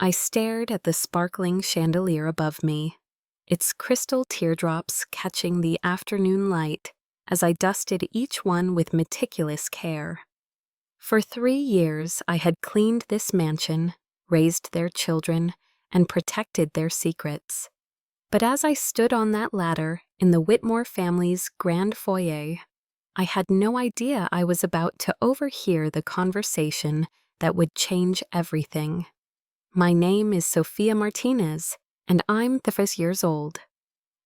I stared at the sparkling chandelier above me, its crystal teardrops catching the afternoon light as I dusted each one with meticulous care. For 3 years I had cleaned this mansion, raised their children, and protected their secrets. But as I stood on that ladder in the Whitmore family's grand foyer, I had no idea I was about to overhear the conversation that would change everything. My name is Sophia Martinez, and I'm 35 years old.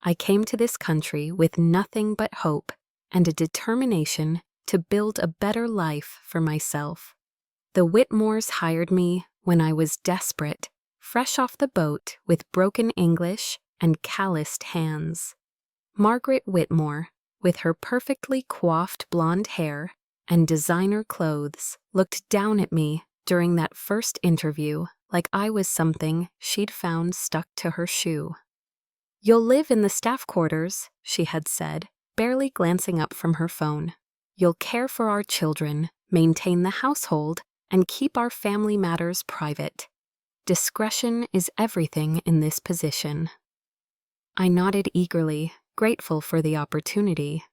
I came to this country with nothing but hope and a determination to build a better life for myself. The Whitmores hired me when I was desperate, fresh off the boat with broken English and calloused hands. Margaret Whitmore, with her perfectly coiffed blonde hair and designer clothes, looked down at me during that first interview like I was something she'd found stuck to her shoe. "You'll live in the staff quarters," she had said, barely glancing up from her phone. "You'll care for our children, maintain the household, and keep our family matters private. Discretion is everything in this position." I nodded eagerly, grateful for the opportunity.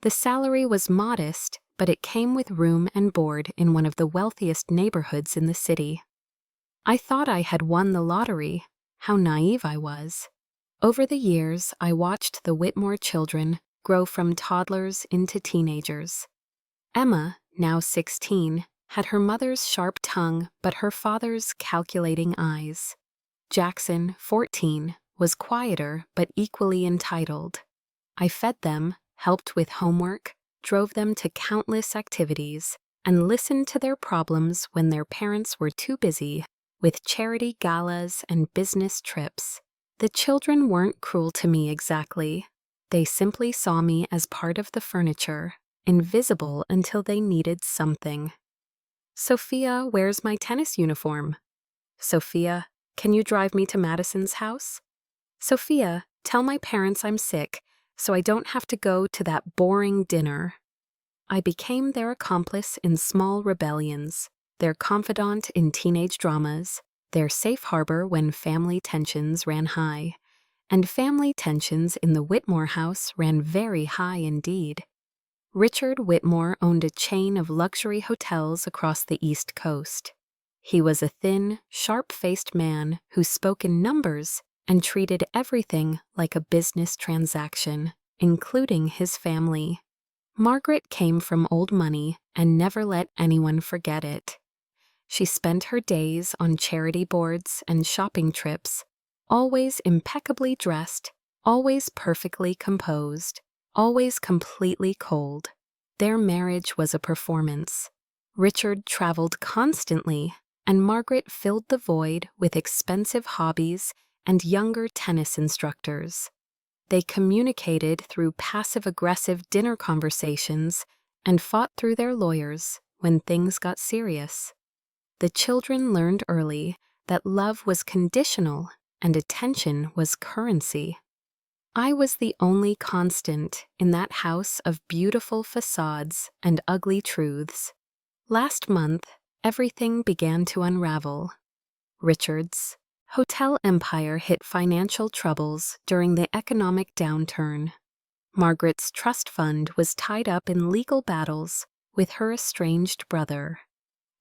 The salary was modest, but it came with room and board in one of the wealthiest neighborhoods in the city. I thought I had won the lottery. How naive I was. Over the years, I watched the Whitmore children grow from toddlers into teenagers. Emma, now 16, had her mother's sharp tongue but her father's calculating eyes. Jackson, 14, was quieter but equally entitled. I fed them, helped with homework, drove them to countless activities, and listened to their problems when their parents were too busy with charity galas and business trips. The children weren't cruel to me exactly. They simply saw me as part of the furniture, invisible until they needed something. "Sophia, where's my tennis uniform?" "Sophia, can you drive me to Madison's house?" "Sophia, tell my parents I'm sick so I don't have to go to that boring dinner." I became their accomplice in small rebellions, their confidant in teenage dramas, their safe harbor when family tensions ran high. And family tensions in the Whitmore house ran very high indeed. Richard Whitmore owned a chain of luxury hotels across the East Coast. He was a thin, sharp-faced man who spoke in numbers and treated everything like a business transaction, including his family. Margaret came from old money and never let anyone forget it. She spent her days on charity boards and shopping trips, always impeccably dressed, always perfectly composed, always completely cold. Their marriage was a performance. Richard traveled constantly, and Margaret filled the void with expensive hobbies and younger tennis instructors. They communicated through passive-aggressive dinner conversations and fought through their lawyers when things got serious. The children learned early that love was conditional and attention was currency. I was the only constant in that house of beautiful facades and ugly truths. Last month, everything began to unravel. Richard's hotel empire hit financial troubles during the economic downturn. Margaret's trust fund was tied up in legal battles with her estranged brother.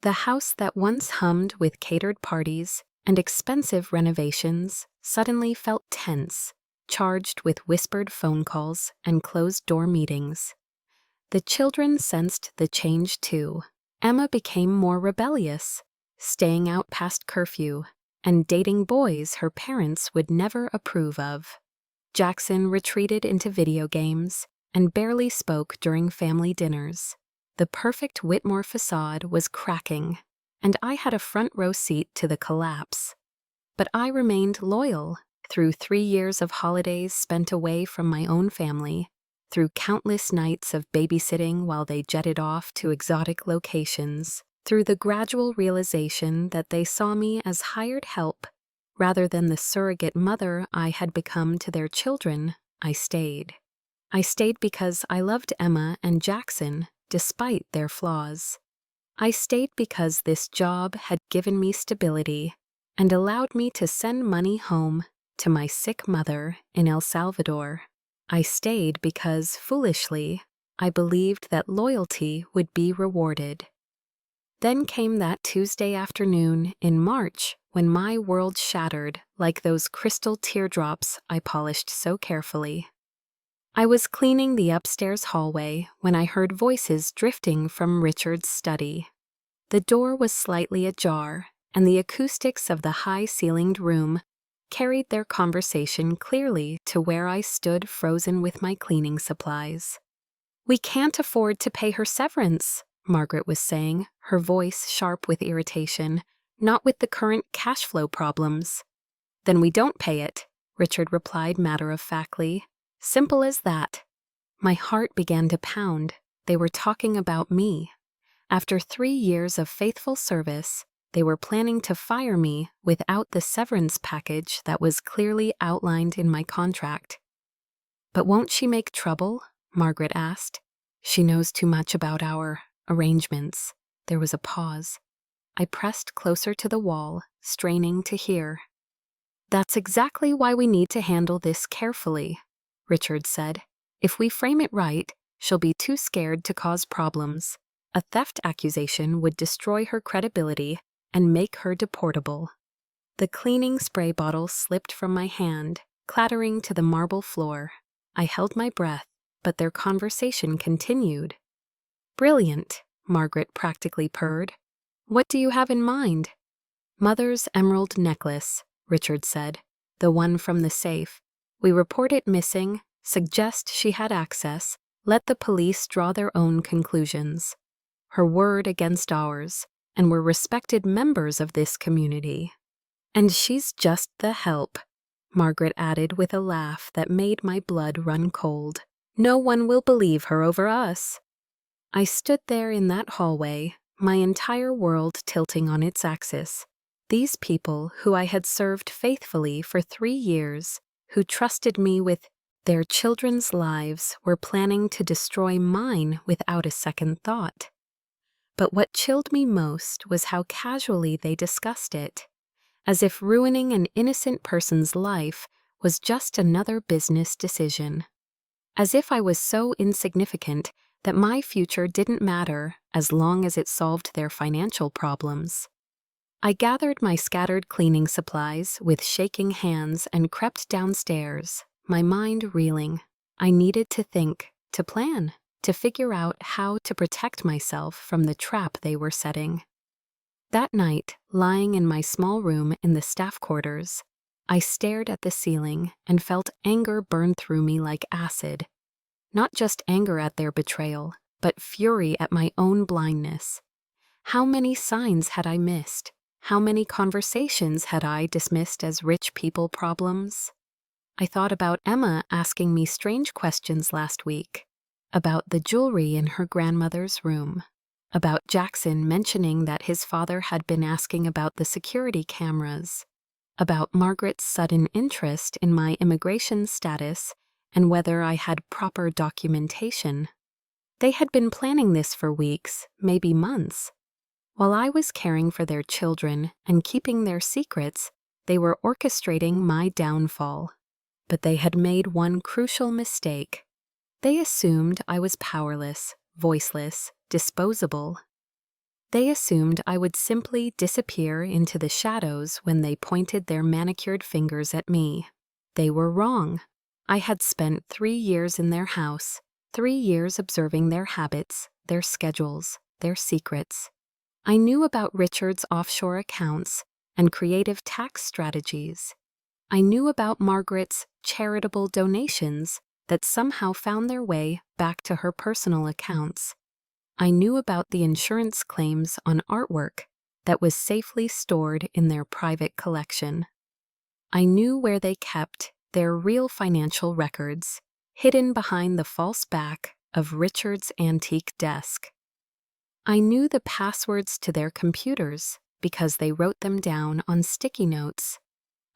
The house that once hummed with catered parties and expensive renovations suddenly felt tense, charged with whispered phone calls and closed-door meetings. The children sensed the change too. Emma became more rebellious, staying out past curfew, and dating boys her parents would never approve of. Jackson retreated into video games and barely spoke during family dinners. The perfect Whitmore facade was cracking, and I had a front-row seat to the collapse. But I remained loyal through 3 years of holidays spent away from my own family, through countless nights of babysitting while they jetted off to exotic locations, through the gradual realization that they saw me as hired help rather than the surrogate mother I had become to their children. I stayed. I stayed because I loved Emma and Jackson, despite their flaws. I stayed because this job had given me stability, and allowed me to send money home to my sick mother in El Salvador. I stayed because, foolishly, I believed that loyalty would be rewarded. Then came that Tuesday afternoon in March when my world shattered like those crystal teardrops I polished so carefully. I was cleaning the upstairs hallway when I heard voices drifting from Richard's study. The door was slightly ajar, and the acoustics of the high-ceilinged room carried their conversation clearly to where I stood frozen with my cleaning supplies. "We can't afford to pay her severance," Margaret was saying, her voice sharp with irritation, "not with the current cash flow problems." "Then we don't pay it," Richard replied matter-of-factly. Simple as that. My heart began to pound. They were talking about me. After 3 years of faithful service, they were planning to fire me without the severance package that was clearly outlined in my contract. "But won't she make trouble?" Margaret asked. "She knows too much about our arrangements." There was a pause. I pressed closer to the wall, straining to hear. "That's exactly why we need to handle this carefully," Richard said. "If we frame it right, she'll be too scared to cause problems. A theft accusation would destroy her credibility and make her deportable." The cleaning spray bottle slipped from my hand, clattering to the marble floor. I held my breath, but their conversation continued. "Brilliant," Margaret practically purred. "What do you have in mind?" "Mother's emerald necklace," Richard said. "The one from the safe. We report it missing, suggest she had access, let the police draw their own conclusions. Her word against ours, and we're respected members of this community." "And she's just the help," Margaret added with a laugh that made my blood run cold. "No one will believe her over us." I stood there in that hallway, my entire world tilting on its axis. These people who I had served faithfully for 3 years, who trusted me with their children's lives, were planning to destroy mine without a second thought. But what chilled me most was how casually they discussed it, as if ruining an innocent person's life was just another business decision. As if I was so insignificant that my future didn't matter as long as it solved their financial problems. I gathered my scattered cleaning supplies with shaking hands and crept downstairs, my mind reeling. I needed to think, to plan, to figure out how to protect myself from the trap they were setting. That night, lying in my small room in the staff quarters, I stared at the ceiling and felt anger burn through me like acid. Not just anger at their betrayal, but fury at my own blindness. How many signs had I missed? How many conversations had I dismissed as rich people problems? I thought about Emma asking me strange questions last week, about the jewelry in her grandmother's room, about Jackson mentioning that his father had been asking about the security cameras, about Margaret's sudden interest in my immigration status and whether I had proper documentation. They had been planning this for weeks, maybe months. While I was caring for their children and keeping their secrets, they were orchestrating my downfall. But they had made one crucial mistake. They assumed I was powerless, voiceless, disposable. They assumed I would simply disappear into the shadows when they pointed their manicured fingers at me. They were wrong. I had spent 3 years in their house, 3 years observing their habits, their schedules, their secrets. I knew about Richard's offshore accounts and creative tax strategies. I knew about Margaret's charitable donations that somehow found their way back to her personal accounts. I knew about the insurance claims on artwork that was safely stored in their private collection. I knew where they kept their real financial records, hidden behind the false back of Richard's antique desk. I knew the passwords to their computers because they wrote them down on sticky notes.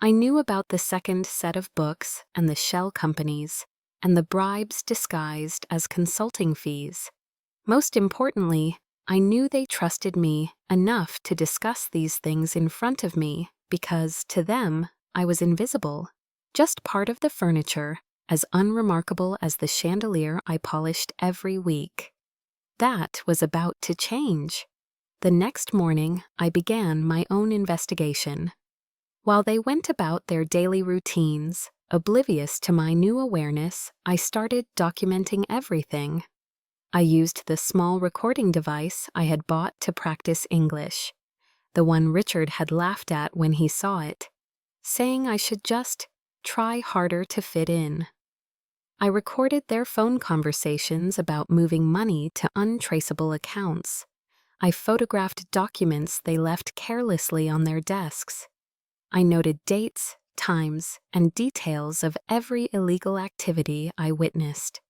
I knew about the second set of books and the shell companies, and the bribes disguised as consulting fees. Most importantly, I knew they trusted me enough to discuss these things in front of me because, to them, I was invisible, just part of the furniture, as unremarkable as the chandelier I polished every week. That was about to change. The next morning, I began my own investigation. While they went about their daily routines, oblivious to my new awareness, I started documenting everything. I used the small recording device I had bought to practice English, the one Richard had laughed at when he saw it, saying I should just try harder to fit in. I recorded their phone conversations about moving money to untraceable accounts. I photographed documents they left carelessly on their desks. I noted dates, times, and details of every illegal activity I witnessed.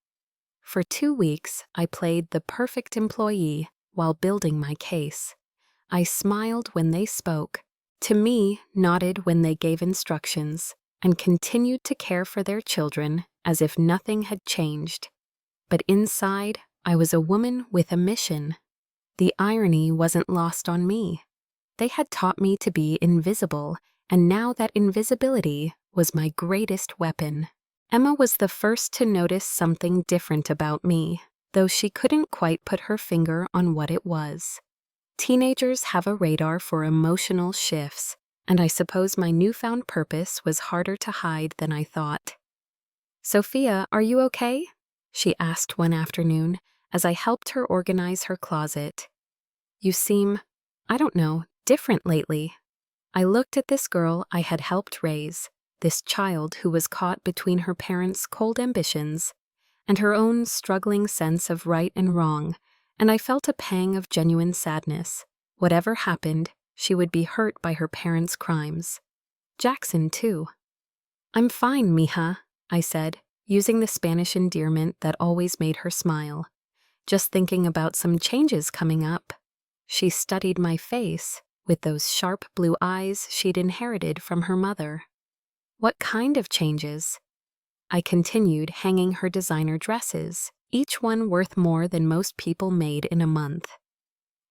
For 2 weeks, I played the perfect employee while building my case. I smiled when they spoke, to me nodded when they gave instructions, and continued to care for their children as if nothing had changed. But inside, I was a woman with a mission. The irony wasn't lost on me. They had taught me to be invisible, and now that invisibility was my greatest weapon. Emma was the first to notice something different about me, though she couldn't quite put her finger on what it was. Teenagers have a radar for emotional shifts, and I suppose my newfound purpose was harder to hide than I thought. "Sophia, are you okay?" she asked one afternoon as I helped her organize her closet. "You seem, I don't know, different lately." I looked at this girl I had helped raise, this child who was caught between her parents' cold ambitions and her own struggling sense of right and wrong, and I felt a pang of genuine sadness. Whatever happened, she would be hurt by her parents' crimes. Jackson, too. "I'm fine, mija," I said, using the Spanish endearment that always made her smile. "Just thinking about some changes coming up." She studied my face with those sharp blue eyes she'd inherited from her mother. "What kind of changes?" I continued hanging her designer dresses, each one worth more than most people made in a month.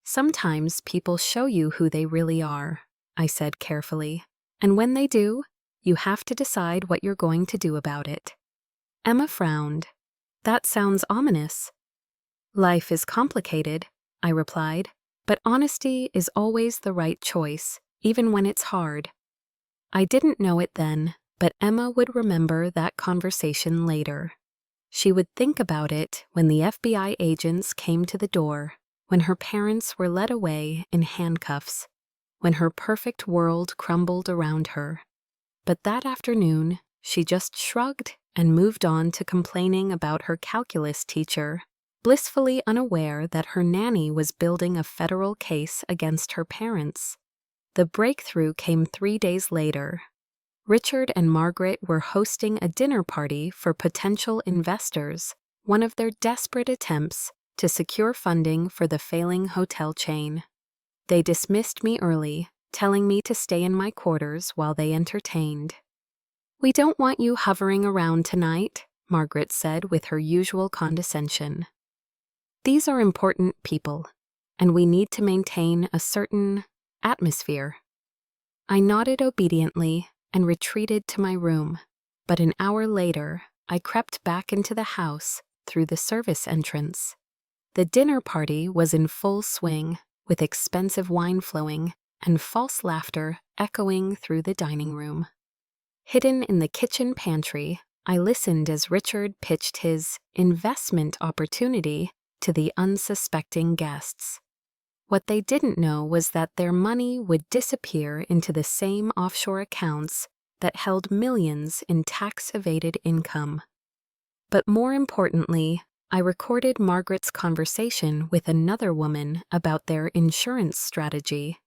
"Sometimes people show you who they really are," I said carefully, "and when they do, you have to decide what you're going to do about it." Emma frowned. "That sounds ominous." "Life is complicated," I replied, "but honesty is always the right choice, even when it's hard." I didn't know it then, but Emma would remember that conversation later. She would think about it when the FBI agents came to the door, when her parents were led away in handcuffs, when her perfect world crumbled around her. But that afternoon, she just shrugged and moved on to complaining about her calculus teacher, blissfully unaware that her nanny was building a federal case against her parents. The breakthrough came 3 days later. Richard and Margaret were hosting a dinner party for potential investors, one of their desperate attempts to secure funding for the failing hotel chain. They dismissed me early, telling me to stay in my quarters while they entertained. "We don't want you hovering around tonight," Margaret said with her usual condescension. "These are important people, and we need to maintain a certain atmosphere." I nodded obediently and retreated to my room, but an hour later, I crept back into the house through the service entrance. The dinner party was in full swing, with expensive wine flowing and false laughter echoing through the dining room. Hidden in the kitchen pantry, I listened as Richard pitched his investment opportunity to the unsuspecting guests. What they didn't know was that their money would disappear into the same offshore accounts that held millions in tax-evaded income. But more importantly, I recorded Margaret's conversation with another woman about their insurance strategy.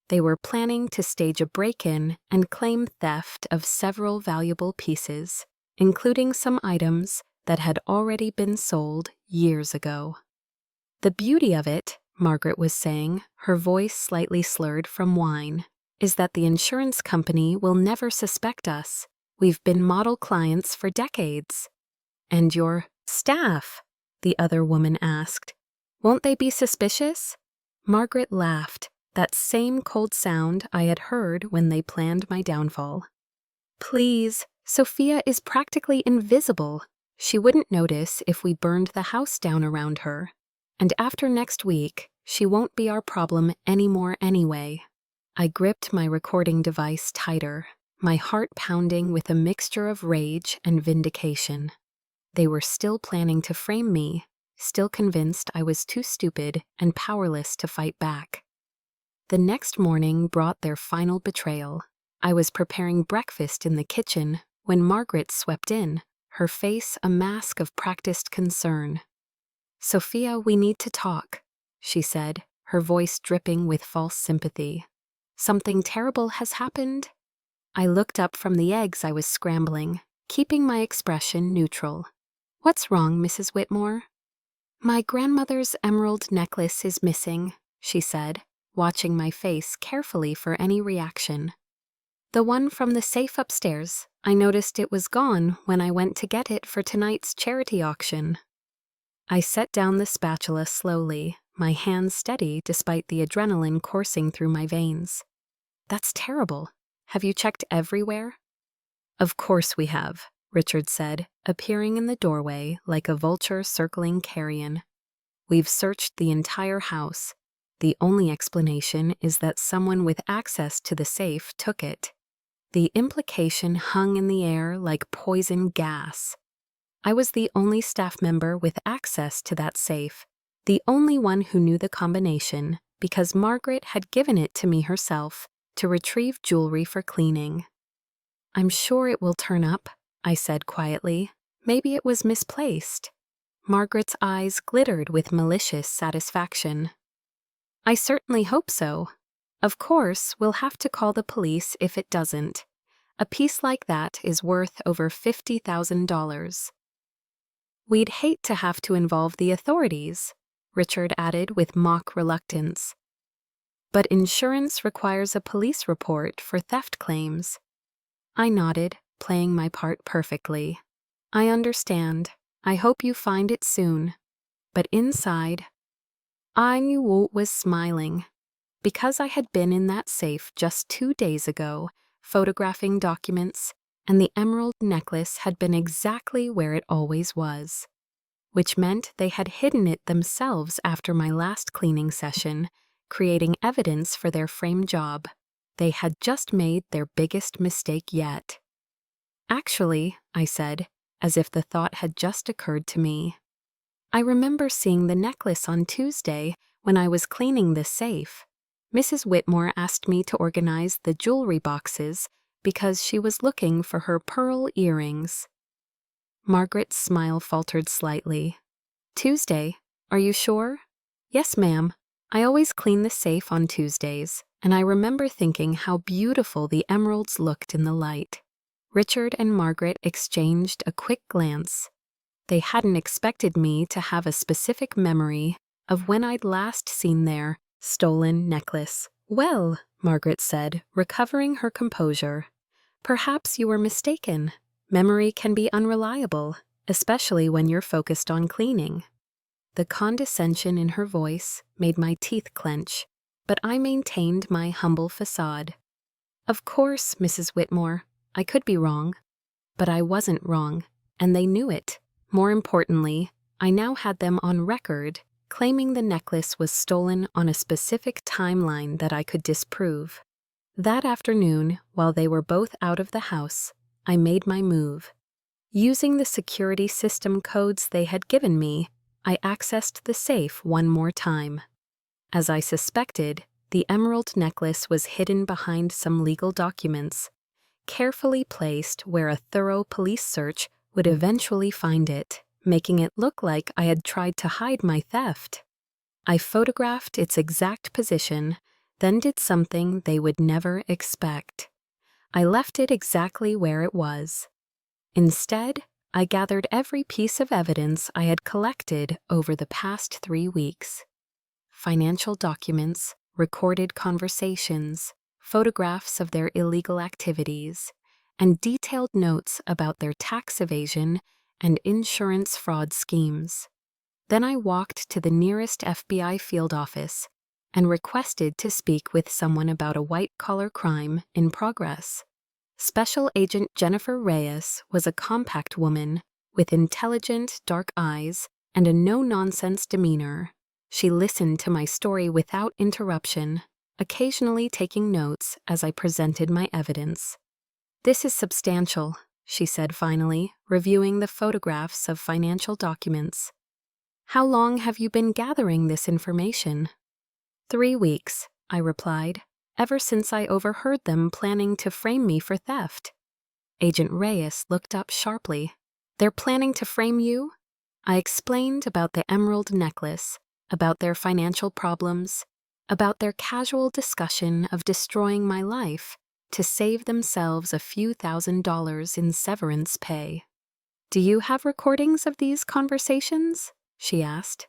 They were planning to stage a break-in and claim theft of several valuable pieces, including some items that had already been sold years ago. "The beauty of it," Margaret was saying, her voice slightly slurred from wine, "is that the insurance company will never suspect us. We've been model clients for decades." "And your staff?" the other woman asked. "Won't they be suspicious?" Margaret laughed, that same cold sound I had heard when they planned my downfall. Please, Sophia is practically invisible. She wouldn't notice if we burned the house down around her. And after next week, she won't be our problem anymore anyway. I gripped my recording device tighter, my heart pounding with a mixture of rage and vindication. They were still planning to frame me, still convinced I was too stupid and powerless to fight back. The next morning brought their final betrayal. I was preparing breakfast in the kitchen when Margaret swept in, her face a mask of practiced concern. "Sophia, we need to talk," she said, her voice dripping with false sympathy. "Something terrible has happened?" I looked up from the eggs I was scrambling, keeping my expression neutral. "What's wrong, Mrs. Whitmore?" "My grandmother's emerald necklace is missing," she said, watching my face carefully for any reaction. "The one from the safe upstairs. I noticed it was gone when I went to get it for tonight's charity auction." I set down the spatula slowly, my hands steady despite the adrenaline coursing through my veins. "That's terrible. Have you checked everywhere?" "Of course we have," Richard said, appearing in the doorway like a vulture circling carrion. "We've searched the entire house. The only explanation is that someone with access to the safe took it." The implication hung in the air like poison gas. I was the only staff member with access to that safe, the only one who knew the combination, because Margaret had given it to me herself to retrieve jewelry for cleaning. "I'm sure it will turn up," I said quietly. "Maybe it was misplaced." Margaret's eyes glittered with malicious satisfaction. "I certainly hope so. Of course, we'll have to call the police if it doesn't. A piece like that is worth over $50,000. "We'd hate to have to involve the authorities," Richard added with mock reluctance. "But insurance requires a police report for theft claims." I nodded, playing my part perfectly. "I understand. I hope you find it soon." But inside, I knew Walt was smiling. Because I had been in that safe just 2 days ago, photographing documents, and the emerald necklace had been exactly where it always was, which meant they had hidden it themselves after my last cleaning session, creating evidence for their frame job. They had just made their biggest mistake yet. "Actually," I said, as if the thought had just occurred to me, "I remember seeing the necklace on Tuesday when I was cleaning the safe. Mrs. Whitmore asked me to organize the jewelry boxes because she was looking for her pearl earrings." Margaret's smile faltered slightly. "Tuesday? Are you sure?" "Yes, ma'am. I always clean the safe on Tuesdays, and I remember thinking how beautiful the emeralds looked in the light." Richard and Margaret exchanged a quick glance. They hadn't expected me to have a specific memory of when I'd last seen their stolen necklace. "Well," Margaret said, recovering her composure, "perhaps you were mistaken. Memory can be unreliable, especially when you're focused on cleaning." The condescension in her voice made my teeth clench, but I maintained my humble facade. "Of course, Mrs. Whitmore, I could be wrong." But I wasn't wrong, and they knew it. More importantly, I now had them on record, claiming the necklace was stolen on a specific timeline that I could disprove. That afternoon, while they were both out of the house, I made my move. Using the security system codes they had given me, I accessed the safe one more time. As I suspected, the emerald necklace was hidden behind some legal documents, carefully placed where a thorough police search would eventually find it, making it look like I had tried to hide my theft. I photographed its exact position, then did something they would never expect. I left it exactly where it was. Instead, I gathered every piece of evidence I had collected over the past 3 weeks. Financial documents, recorded conversations, photographs of their illegal activities, and detailed notes about their tax evasion and insurance fraud schemes. Then I walked to the nearest FBI field office and requested to speak with someone about a white-collar crime in progress. Special Agent Jennifer Reyes was a compact woman with intelligent, dark eyes and a no-nonsense demeanor. She listened to my story without interruption, occasionally taking notes as I presented my evidence. "This is substantial," she said finally, reviewing the photographs of financial documents. "How long have you been gathering this information?" 3 weeks, I replied, "ever since I overheard them planning to frame me for theft." Agent Reyes looked up sharply. "They're planning to frame you?" I explained about the emerald necklace, about their financial problems, about their casual discussion of destroying my life to save themselves a few $1,000s in severance pay. "Do you have recordings of these conversations?" she asked.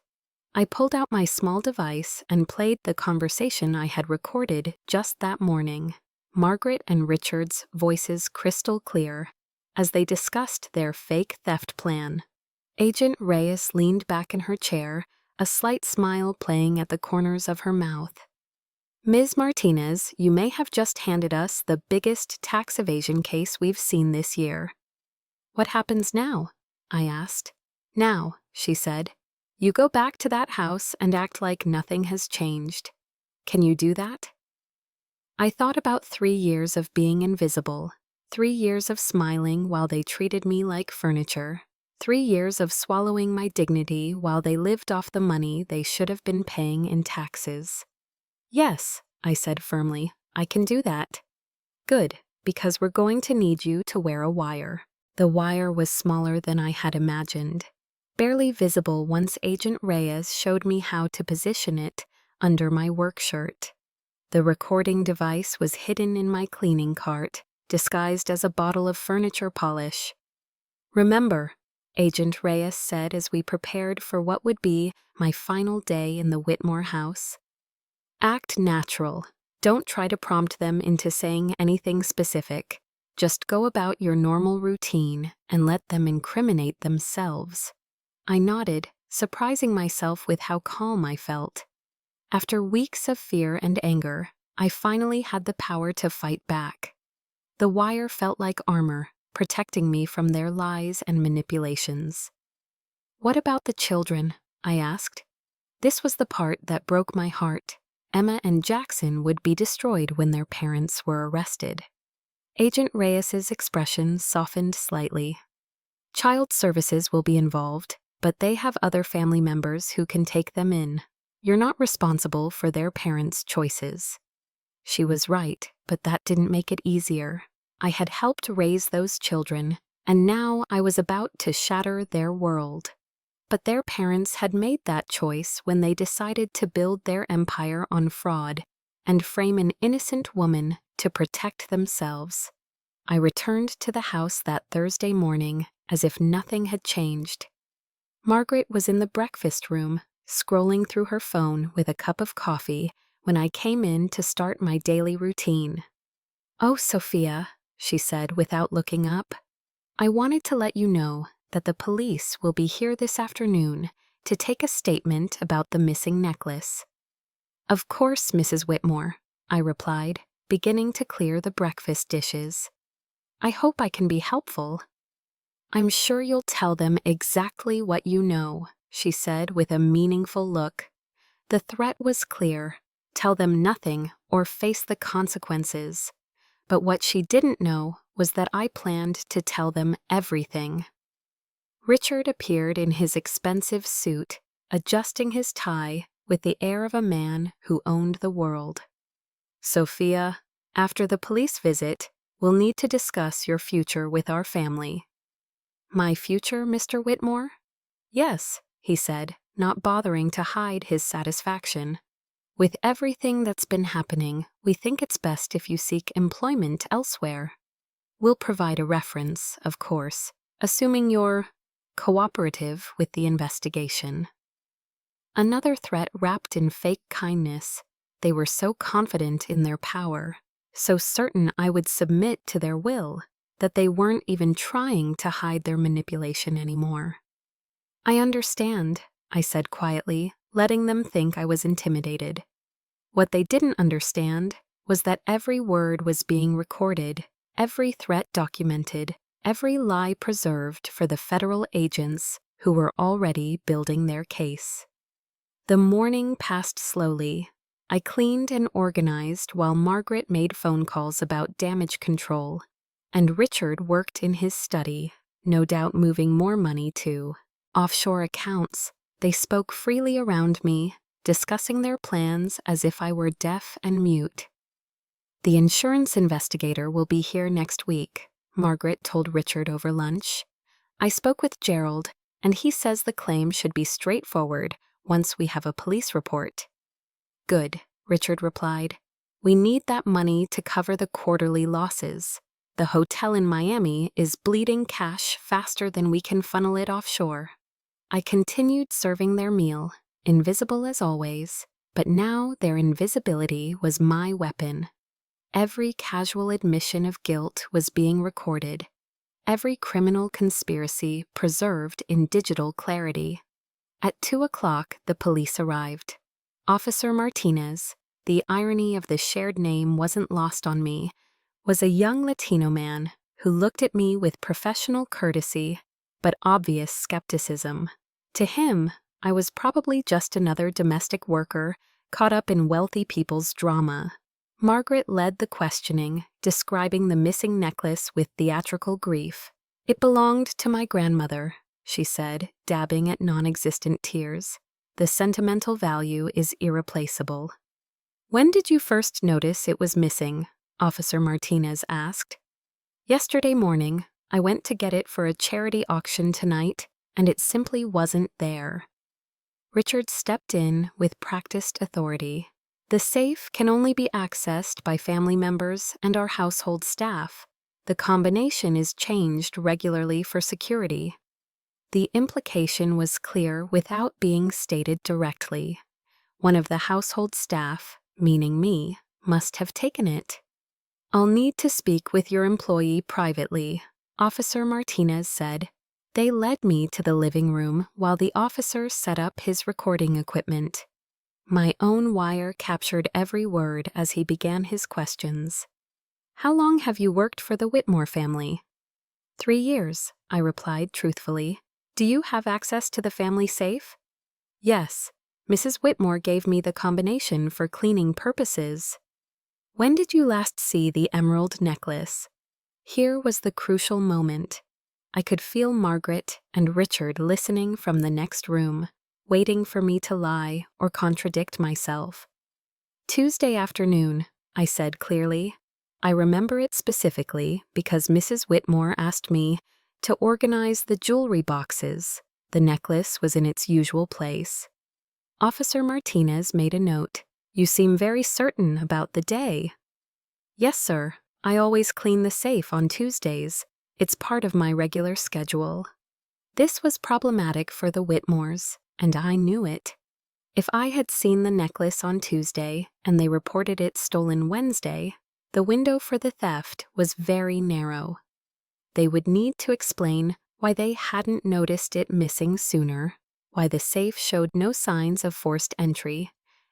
I pulled out my small device and played the conversation I had recorded just that morning, Margaret and Richard's voices crystal clear, as they discussed their fake theft plan. Agent Reyes leaned back in her chair, a slight smile playing at the corners of her mouth. "Ms. Martinez, you may have just handed us the biggest tax evasion case we've seen this year." "What happens now?" I asked. "Now," she said, "you go back to that house and act like nothing has changed. Can you do that?" I thought about 3 years of being invisible, 3 years of smiling while they treated me like furniture, 3 years of swallowing my dignity while they lived off the money they should have been paying in taxes. "Yes," I said firmly, "I can do that." "Good, because we're going to need you to wear a wire." The wire was smaller than I had imagined, barely visible once Agent Reyes showed me how to position it under my work shirt. The recording device was hidden in my cleaning cart, disguised as a bottle of furniture polish. "Remember," Agent Reyes said as we prepared for what would be my final day in the Whitmore house, "act natural. Don't try to prompt them into saying anything specific. Just go about your normal routine and let them incriminate themselves." I nodded, surprising myself with how calm I felt. After weeks of fear and anger, I finally had the power to fight back. The wire felt like armor, protecting me from their lies and manipulations. "What about the children?" I asked. This was the part that broke my heart. Emma and Jackson would be destroyed when their parents were arrested. Agent Reyes's expression softened slightly. "Child services will be involved, but they have other family members who can take them in. You're not responsible for their parents' choices." She was right, but that didn't make it easier. I had helped raise those children, and now I was about to shatter their world. But their parents had made that choice when they decided to build their empire on fraud and frame an innocent woman to protect themselves. I returned to the house that Thursday morning as if nothing had changed. Margaret was in the breakfast room, scrolling through her phone with a cup of coffee when I came in to start my daily routine. "Oh, Sophia," she said without looking up, "I wanted to let you know that the police will be here this afternoon to take a statement about the missing necklace." "Of course, Mrs. Whitmore," I replied, beginning to clear the breakfast dishes. "I hope I can be helpful." "I'm sure you'll tell them exactly what you know," she said with a meaningful look. The threat was clear: tell them nothing or face the consequences. But what she didn't know was that I planned to tell them everything. Richard appeared in his expensive suit, adjusting his tie with the air of a man who owned the world. "Sophia, after the police visit, we'll need to discuss your future with our family." "My future, Mr. Whitmore?" "Yes," he said, not bothering to hide his satisfaction. "With everything that's been happening, we think it's best if you seek employment elsewhere. We'll provide a reference, of course, assuming you're cooperative with the investigation." Another threat wrapped in fake kindness. They were so confident in their power, so certain I would submit to their will, that they weren't even trying to hide their manipulation anymore. "I understand," I said quietly, letting them think I was intimidated. What they didn't understand was that every word was being recorded, every threat documented, every lie preserved for the federal agents who were already building their case. The morning passed slowly. I cleaned and organized while Margaret made phone calls about damage control, and Richard worked in his study, no doubt moving more money to offshore accounts. They spoke freely around me, discussing their plans as if I were deaf and mute. "The insurance investigator will be here next week," Margaret told Richard over lunch. "I spoke with Gerald, and he says the claim should be straightforward once we have a police report." "Good," Richard replied. "We need that money to cover the quarterly losses. The hotel in Miami is bleeding cash faster than we can funnel it offshore." I continued serving their meal, invisible as always, but now their invisibility was my weapon. Every casual admission of guilt was being recorded, every criminal conspiracy preserved in digital clarity. At 2 o'clock, the police arrived. Officer Martinez, the irony of the shared name wasn't lost on me, was a young Latino man who looked at me with professional courtesy but obvious skepticism. To him, I was probably just another domestic worker caught up in wealthy people's drama. Margaret led the questioning, describing the missing necklace with theatrical grief. "It belonged to my grandmother," she said, dabbing at non-existent tears. "The sentimental value is irreplaceable." "When did you first notice it was missing?" Officer Martinez asked. "Yesterday morning. I went to get it for a charity auction tonight, and it simply wasn't there." Richard stepped in with practiced authority. "The safe can only be accessed by family members and our household staff. The combination is changed regularly for security." The implication was clear without being stated directly. One of the household staff, meaning me, must have taken it. "I'll need to speak with your employee privately," Officer Martinez said. They led me to the living room while the officer set up his recording equipment. My own wire captured every word as he began his questions. "How long have you worked for the Whitmore family?" 3 years, I replied truthfully. "Do you have access to the family safe?" "Yes. Mrs. Whitmore gave me the combination for cleaning purposes." "When did you last see the emerald necklace?" Here was the crucial moment. I could feel Margaret and Richard listening from the next room, waiting for me to lie or contradict myself. "Tuesday afternoon," I said clearly. I remember it specifically because Mrs. Whitmore asked me to organize the jewelry boxes. The necklace was in its usual place. Officer Martinez made a note. "You seem very certain about the day." "Yes, sir. I always clean the safe on Tuesdays. It's part of my regular schedule." This was problematic for the Whitmores, and I knew it. If I had seen the necklace on Tuesday and they reported it stolen Wednesday, the window for the theft was very narrow. They would need to explain why they hadn't noticed it missing sooner, why the safe showed no signs of forced entry,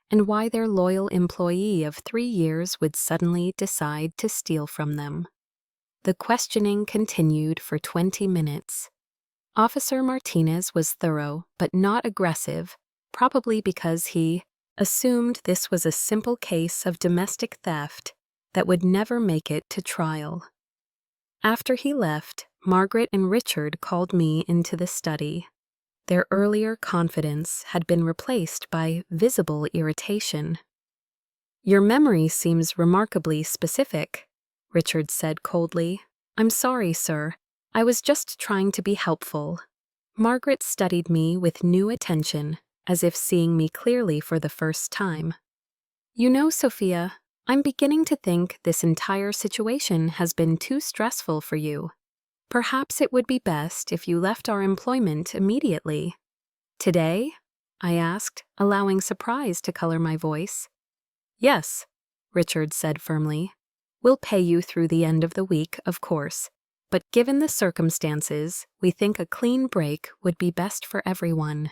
and why their loyal employee of 3 years would suddenly decide to steal from them. The questioning continued for 20 minutes. Officer Martinez was thorough but not aggressive, probably because he assumed this was a simple case of domestic theft that would never make it to trial. After he left, Margaret and Richard called me into the study. Their earlier confidence had been replaced by visible irritation. "Your memory seems remarkably specific," Richard said coldly. "I'm sorry, sir. I was just trying to be helpful." Margaret studied me with new attention, as if seeing me clearly for the first time. "You know, Sophia, I'm beginning to think this entire situation has been too stressful for you. Perhaps it would be best if you left our employment immediately." "Today?" I asked, allowing surprise to color my voice. "Yes," Richard said firmly. "We'll pay you through the end of the week, of course, but given the circumstances, we think a clean break would be best for everyone."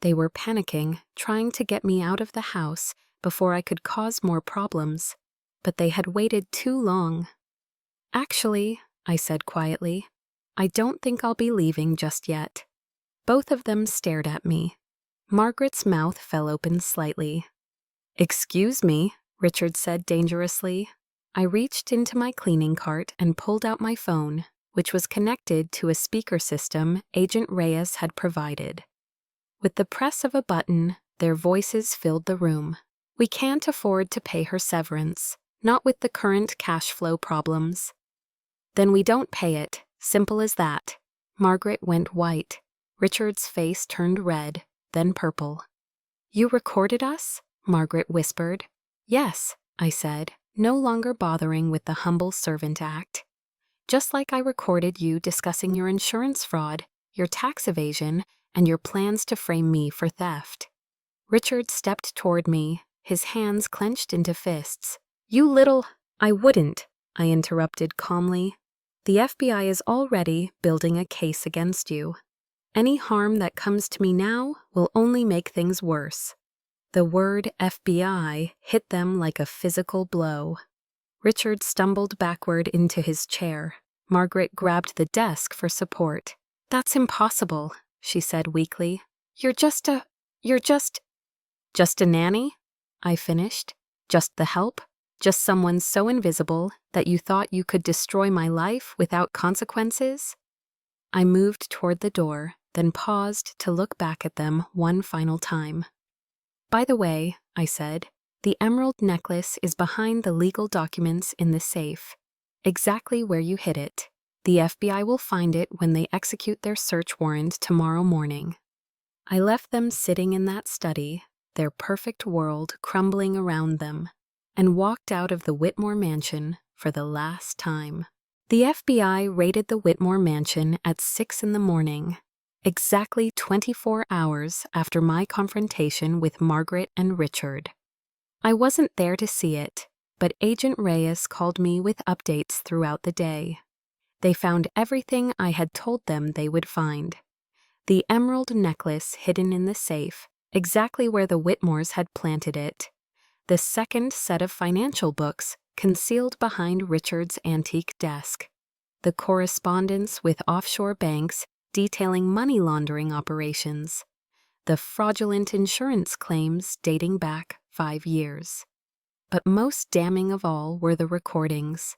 They were panicking, trying to get me out of the house before I could cause more problems, but they had waited too long. "Actually," I said quietly, "I don't think I'll be leaving just yet." Both of them stared at me. Margaret's mouth fell open slightly. "Excuse me," Richard said dangerously. I reached into my cleaning cart and pulled out my phone, which was connected to a speaker system Agent Reyes had provided. With the press of a button, their voices filled the room. "We can't afford to pay her severance, not with the current cash flow problems." "Then we don't pay it, simple as that." Margaret went white. Richard's face turned red, then purple. "You recorded us?" Margaret whispered. "Yes," I said, no longer bothering with the humble servant act. "Just like I recorded you discussing your insurance fraud, your tax evasion, and your plans to frame me for theft." Richard stepped toward me, his hands clenched into fists. "You little—" "I wouldn't," I interrupted calmly. "The FBI is already building a case against you. Any harm that comes to me now will only make things worse." The word FBI hit them like a physical blow. Richard stumbled backward into his chair. Margaret grabbed the desk for support. "That's impossible," she said weakly. You're just a nanny?" I finished. "Just the help? Just someone so invisible that you thought you could destroy my life without consequences?" I moved toward the door, then paused to look back at them one final time. "By the way," I said, "the emerald necklace is behind the legal documents in the safe, exactly where you hid it. The FBI will find it when they execute their search warrant tomorrow morning." I left them sitting in that study, their perfect world crumbling around them, and walked out of the Whitmore mansion for the last time. The FBI raided the Whitmore mansion at 6 in the morning, exactly 24 hours after my confrontation with Margaret and Richard. I wasn't there to see it, but Agent Reyes called me with updates throughout the day. They found everything I had told them they would find. The emerald necklace hidden in the safe, exactly where the Whitmores had planted it. The second set of financial books concealed behind Richard's antique desk. The correspondence with offshore banks detailing money laundering operations. The fraudulent insurance claims dating back 5 years. But most damning of all were the recordings.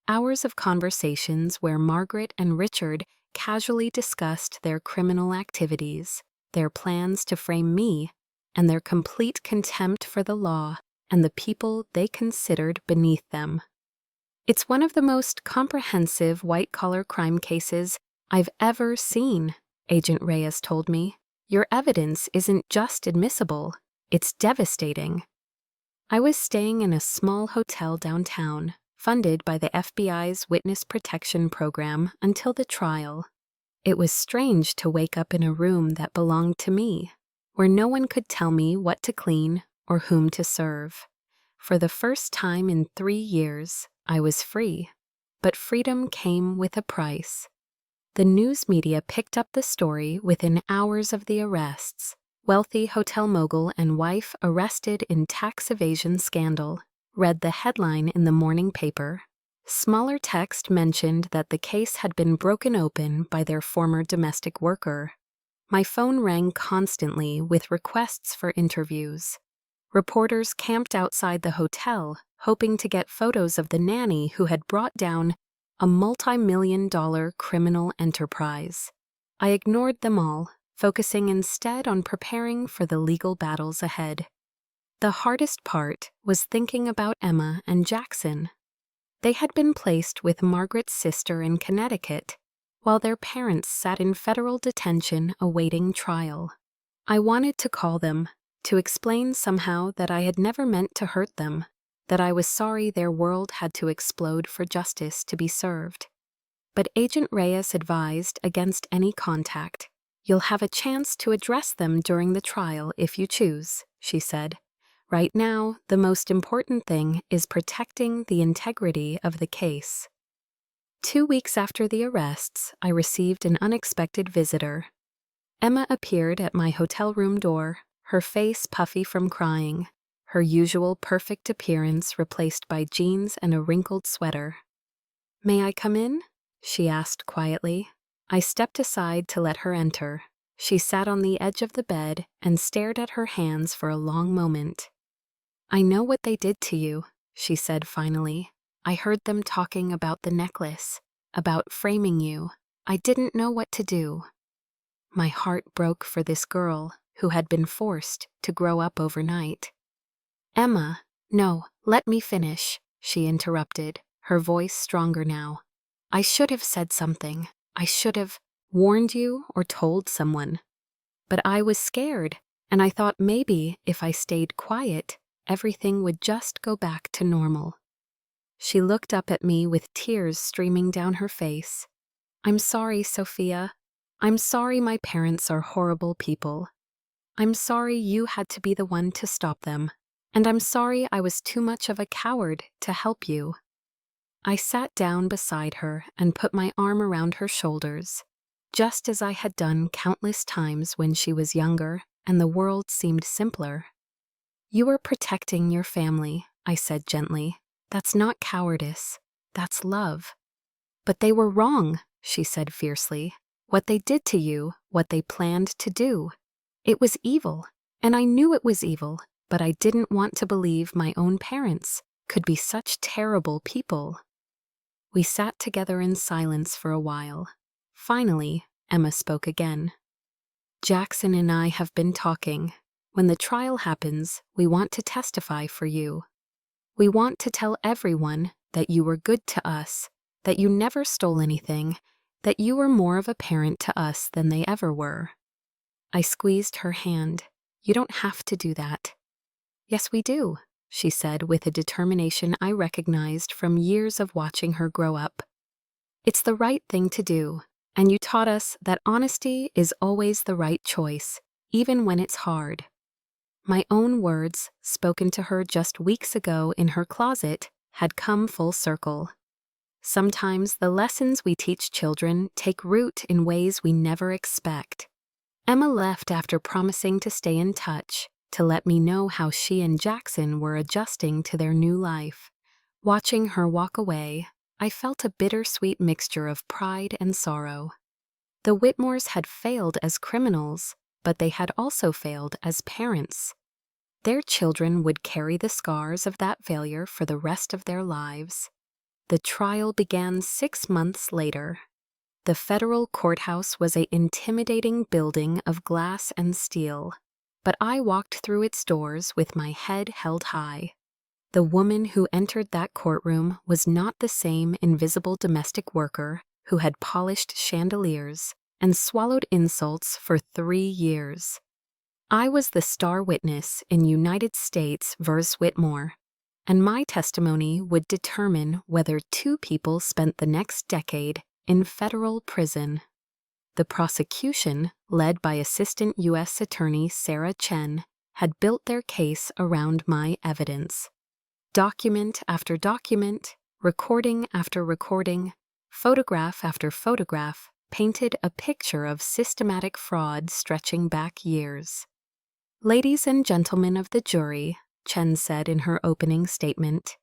Hours of conversations where Margaret and Richard casually discussed their criminal activities, their plans to frame me, and their complete contempt for the law and the people they considered beneath them. "It's one of the most comprehensive white-collar crime cases I've ever seen," Agent Reyes told me. "Your evidence isn't just admissible, it's devastating." I was staying in a small hotel downtown, funded by the FBI's Witness Protection Program until the trial. It was strange to wake up in a room that belonged to me, where no one could tell me what to clean or whom to serve. For the first time in 3 years, I was free, but freedom came with a price. The news media picked up the story within hours of the arrests. "Wealthy hotel mogul and wife arrested in tax evasion scandal," read the headline in the morning paper. Smaller text mentioned that the case had been broken open by their former domestic worker. My phone rang constantly with requests for interviews. Reporters camped outside the hotel, hoping to get photos of the nanny who had brought down a multi-million-dollar criminal enterprise. I ignored them all, focusing instead on preparing for the legal battles ahead. The hardest part was thinking about Emma and Jackson. They had been placed with Margaret's sister in Connecticut, while their parents sat in federal detention awaiting trial. I wanted to call them, to explain somehow that I had never meant to hurt them, that I was sorry their world had to explode for justice to be served. But Agent Reyes advised against any contact. "You'll have a chance to address them during the trial if you choose," she said. "Right now, the most important thing is protecting the integrity of the case." 2 weeks after the arrests, I received an unexpected visitor. Emma appeared at my hotel room door, her face puffy from crying. her usual perfect appearance replaced by jeans and a wrinkled sweater. "May I come in?" she asked quietly. I stepped aside to let her enter. She sat on the edge of the bed and stared at her hands for a long moment. "I know what they did to you," she said finally. "I heard them talking about the necklace, about framing you. I didn't know what to do." My heart broke for this girl who had been forced to grow up overnight. "Emma, no, let me finish," she interrupted, her voice stronger now. "I should have said something. I should have warned you or told someone. But I was scared, and I thought maybe if I stayed quiet, everything would just go back to normal." She looked up at me with tears streaming down her face. "I'm sorry, Sophia. I'm sorry my parents are horrible people. I'm sorry you had to be the one to stop them. And I'm sorry I was too much of a coward to help you." I sat down beside her and put my arm around her shoulders, just as I had done countless times when she was younger and the world seemed simpler. "You were protecting your family," I said gently. "That's not cowardice. That's love." "But they were wrong," she said fiercely. "What they did to you, what they planned to do. It was evil, and I knew it was evil, but I didn't want to believe my own parents could be such terrible people." We sat together in silence for a while. Finally, Emma spoke again. "Jackson and I have been talking. When the trial happens, we want to testify for you. We want to tell everyone that you were good to us, that you never stole anything, that you were more of a parent to us than they ever were." I squeezed her hand. "You don't have to do that." "Yes, we do," she said with a determination I recognized from years of watching her grow up. "It's the right thing to do, and you taught us that honesty is always the right choice, even when it's hard." My own words, spoken to her just weeks ago in her closet, had come full circle. Sometimes the lessons we teach children take root in ways we never expect. Emma left after promising to stay in touch, to let me know how she and Jackson were adjusting to their new life. Watching her walk away, I felt a bittersweet mixture of pride and sorrow. The Whitmores had failed as criminals, but they had also failed as parents. Their children would carry the scars of that failure for the rest of their lives. The trial began 6 months later. The federal courthouse was an intimidating building of glass and steel, but I walked through its doors with my head held high. The woman who entered that courtroom was not the same invisible domestic worker who had polished chandeliers and swallowed insults for 3 years. I was the star witness in United States vs. Whitmore, and my testimony would determine whether 2 people spent the next decade in federal prison. The prosecution, led by Assistant U.S. Attorney Sarah Chen, had built their case around my evidence. Document after document, recording after recording, photograph after photograph painted a picture of systematic fraud stretching back years. "Ladies and gentlemen of the jury," Chen said in her opening statement,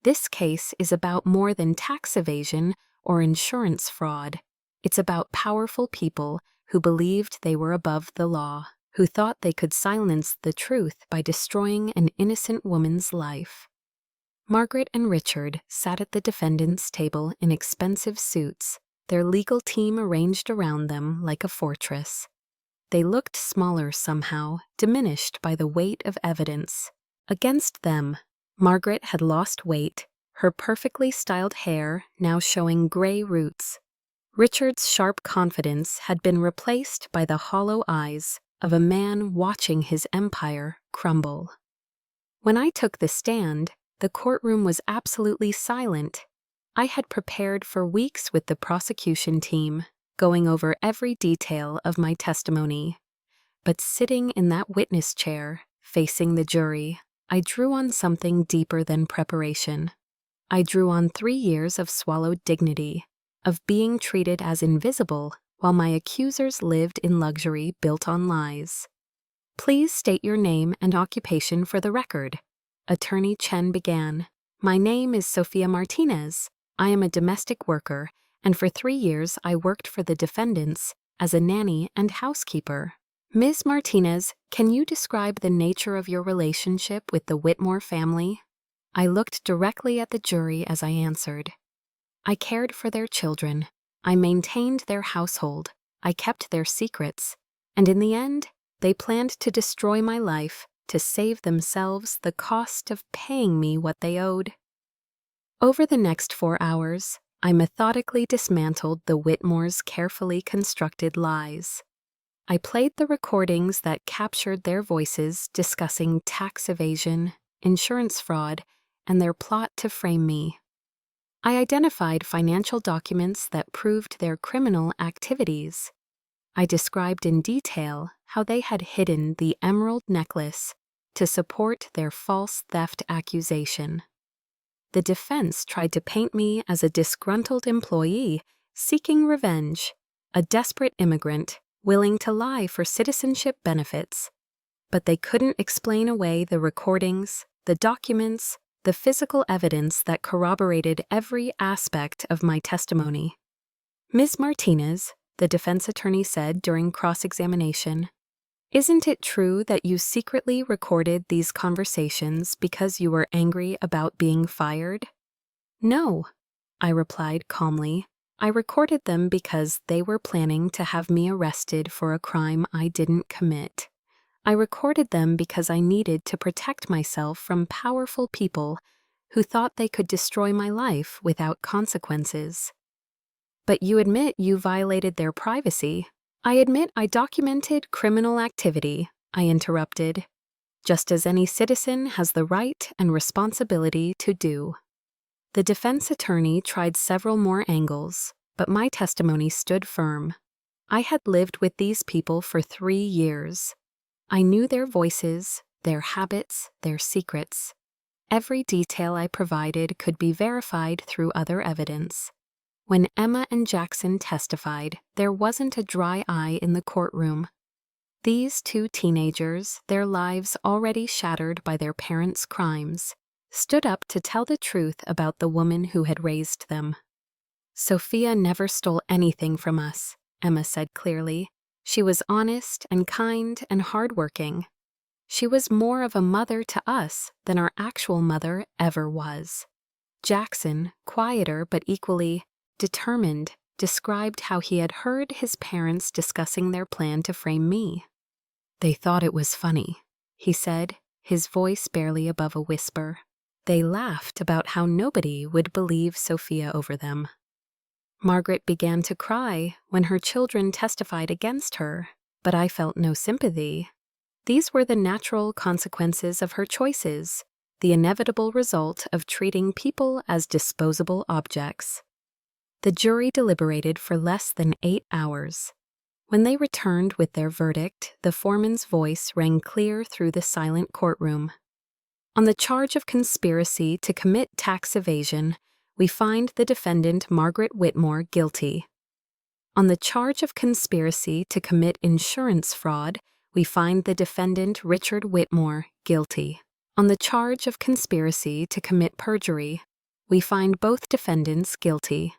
"this case is about more than tax evasion or insurance fraud. It's about powerful people who believed they were above the law, who thought they could silence the truth by destroying an innocent woman's life." Margaret and Richard sat at the defendants' table in expensive suits, their legal team arranged around them like a fortress. They looked smaller somehow, diminished by the weight of evidence. Against them, Margaret had lost weight, her perfectly styled hair now showing gray roots. Richard's sharp confidence had been replaced by the hollow eyes of a man watching his empire crumble. When I took the stand, the courtroom was absolutely silent. I had prepared for weeks with the prosecution team, going over every detail of my testimony. But sitting in that witness chair, facing the jury, I drew on something deeper than preparation. I drew on 3 years of swallowed dignity, of being treated as invisible while my accusers lived in luxury built on lies. "Please state your name and occupation for the record," Attorney Chen began. "My name is Sofia Martinez. I am a domestic worker, and for 3 years I worked for the defendants as a nanny and housekeeper. Ms. Martinez, can you describe the nature of your relationship with the Whitmore family?" I looked directly at the jury as I answered. "I cared for their children. I maintained their household. I kept their secrets. And in the end, they planned to destroy my life to save themselves the cost of paying me what they owed." Over the next 4 hours, I methodically dismantled the Whitmores' carefully constructed lies. I played the recordings that captured their voices discussing tax evasion, insurance fraud, and their plot to frame me. I identified financial documents that proved their criminal activities. I described in detail how they had hidden the emerald necklace to support their false theft accusation. The defense tried to paint me as a disgruntled employee seeking revenge, a desperate immigrant willing to lie for citizenship benefits. But they couldn't explain away the recordings, the documents, the physical evidence that corroborated every aspect of my testimony. "Ms. Martinez," the defense attorney said during cross-examination, "isn't it true that you secretly recorded these conversations because you were angry about being fired?" "No," I replied calmly. "I recorded them because they were planning to have me arrested for a crime I didn't commit. I recorded them because I needed to protect myself from powerful people who thought they could destroy my life without consequences." "But you admit you violated their privacy." "I admit I documented criminal activity," I interrupted, "just as any citizen has the right and responsibility to do." The defense attorney tried several more angles, but my testimony stood firm. I had lived with these people for 3 years. I knew their voices, their habits, their secrets. Every detail I provided could be verified through other evidence. When Emma and Jackson testified, there wasn't a dry eye in the courtroom. These 2 teenagers, their lives already shattered by their parents' crimes, stood up to tell the truth about the woman who had raised them. "Sophia never stole anything from us," Emma said clearly. "She was honest and kind and hardworking. She was more of a mother to us than our actual mother ever was." Jackson, quieter but equally determined, described how he had heard his parents discussing their plan to frame me. "They thought it was funny," he said, his voice barely above a whisper. "They laughed about how nobody would believe Sophia over them." Margaret began to cry when her children testified against her, but I felt no sympathy. These were the natural consequences of her choices, the inevitable result of treating people as disposable objects. The jury deliberated for less than 8 hours. When they returned with their verdict, the foreman's voice rang clear through the silent courtroom. "On the charge of conspiracy to commit tax evasion, we find the defendant Margaret Whitmore guilty. On the charge of conspiracy to commit insurance fraud, we find the defendant Richard Whitmore guilty. On the charge of conspiracy to commit perjury, we find both defendants guilty."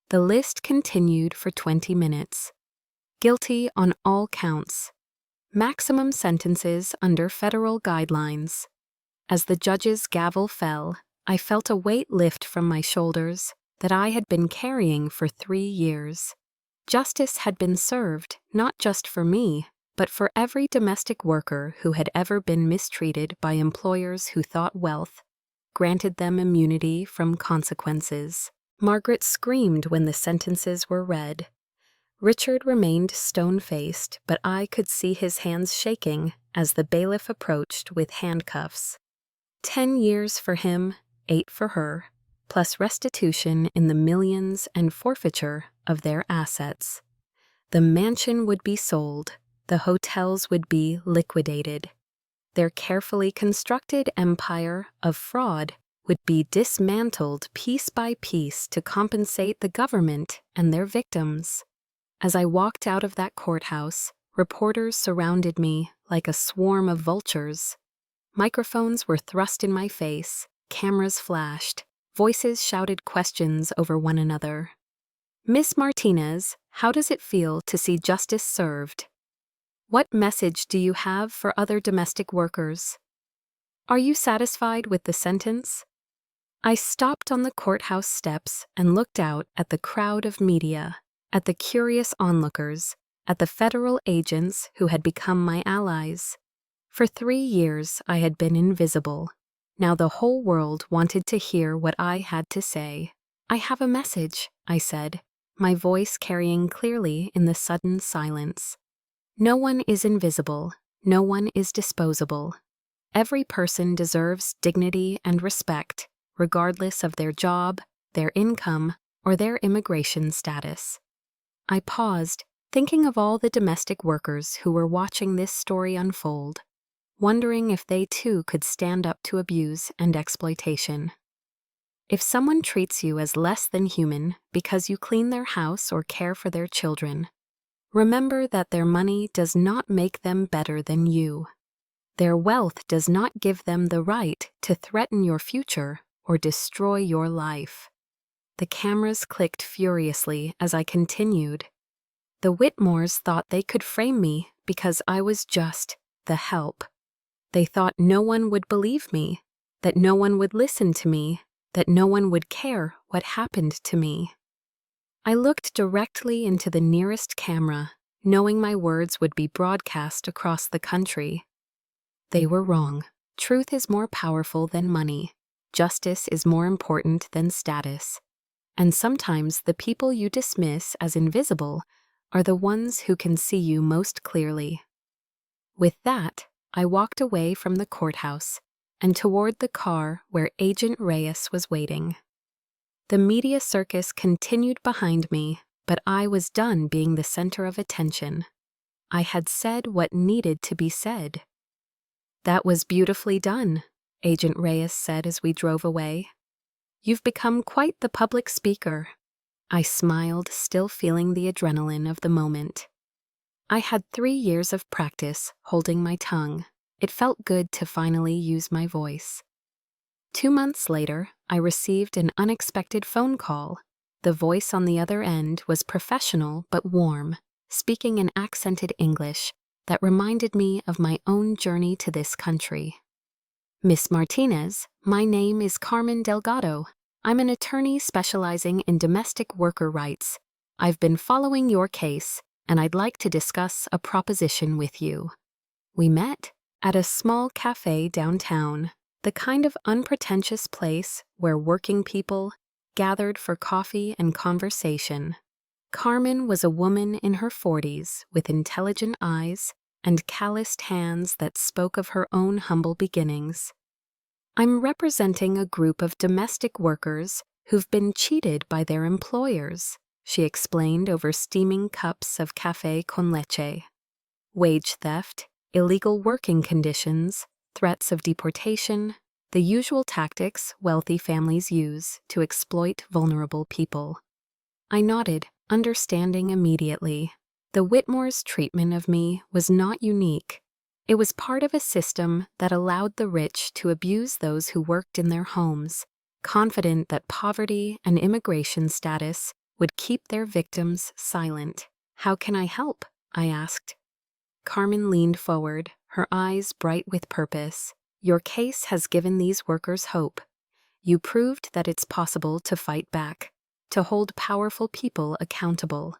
The list continued for 20 minutes. Guilty on all counts. Maximum sentences under federal guidelines. As the judge's gavel fell, I felt a weight lift from my shoulders that I had been carrying for 3 years. Justice had been served, not just for me, but for every domestic worker who had ever been mistreated by employers who thought wealth granted them immunity from consequences. Margaret screamed when the sentences were read. Richard remained stone-faced, but I could see his hands shaking as the bailiff approached with handcuffs. 10 years for him, 8 for her, plus restitution in the millions and forfeiture of their assets. The mansion would be sold, the hotels would be liquidated. Their carefully constructed empire of fraud would be dismantled piece by piece to compensate the government and their victims. As I walked out of that courthouse, reporters surrounded me like a swarm of vultures. Microphones were thrust in my face, cameras flashed, voices shouted questions over one another. Miss Martinez, how does it feel to see justice served? What message do you have for other domestic workers? Are you satisfied with the sentence? I stopped on the courthouse steps and looked out at the crowd of media, at the curious onlookers, at the federal agents who had become my allies. For 3 years I had been invisible. Now the whole world wanted to hear what I had to say. I have a message, I said, my voice carrying clearly in the sudden silence. No one is invisible. No one is disposable. Every person deserves dignity and respect, regardless of their job, their income, or their immigration status. I paused, thinking of all the domestic workers who were watching this story unfold, wondering if they too could stand up to abuse and exploitation. If someone treats you as less than human because you clean their house or care for their children, remember that their money does not make them better than you. Their wealth does not give them the right to threaten your future or destroy your life. The cameras clicked furiously as I continued. The Whitmores thought they could frame me because I was just the help. They thought no one would believe me, that no one would listen to me, that no one would care what happened to me. I looked directly into the nearest camera, knowing my words would be broadcast across the country. They were wrong. Truth is more powerful than money. Justice is more important than status. And sometimes the people you dismiss as invisible are the ones who can see you most clearly. With that, I walked away from the courthouse and toward the car where Agent Reyes was waiting. The media circus continued behind me, but I was done being the center of attention. I had said what needed to be said. That was beautifully done, Agent Reyes said as we drove away. You've become quite the public speaker. I smiled, still feeling the adrenaline of the moment. I had 3 years of practice holding my tongue. It felt good to finally use my voice. 2 months later, I received an unexpected phone call. The voice on the other end was professional but warm, speaking in accented English that reminded me of my own journey to this country. Miss Martinez, my name is Carmen Delgado. I'm an attorney specializing in domestic worker rights. I've been following your case, and I'd like to discuss a proposition with you. We met at a small cafe downtown, the kind of unpretentious place where working people gathered for coffee and conversation. Carmen was a woman in her 40s with intelligent eyes and calloused hands that spoke of her own humble beginnings. I'm representing a group of domestic workers who've been cheated by their employers, she explained over steaming cups of café con leche. Wage theft, illegal working conditions, threats of deportation, the usual tactics wealthy families use to exploit vulnerable people. I nodded, understanding immediately. The Whitmores' treatment of me was not unique. It was part of a system that allowed the rich to abuse those who worked in their homes, confident that poverty and immigration status would keep their victims silent. How can I help? I asked. Carmen leaned forward, her eyes bright with purpose. Your case has given these workers hope. You proved that it's possible to fight back, to hold powerful people accountable.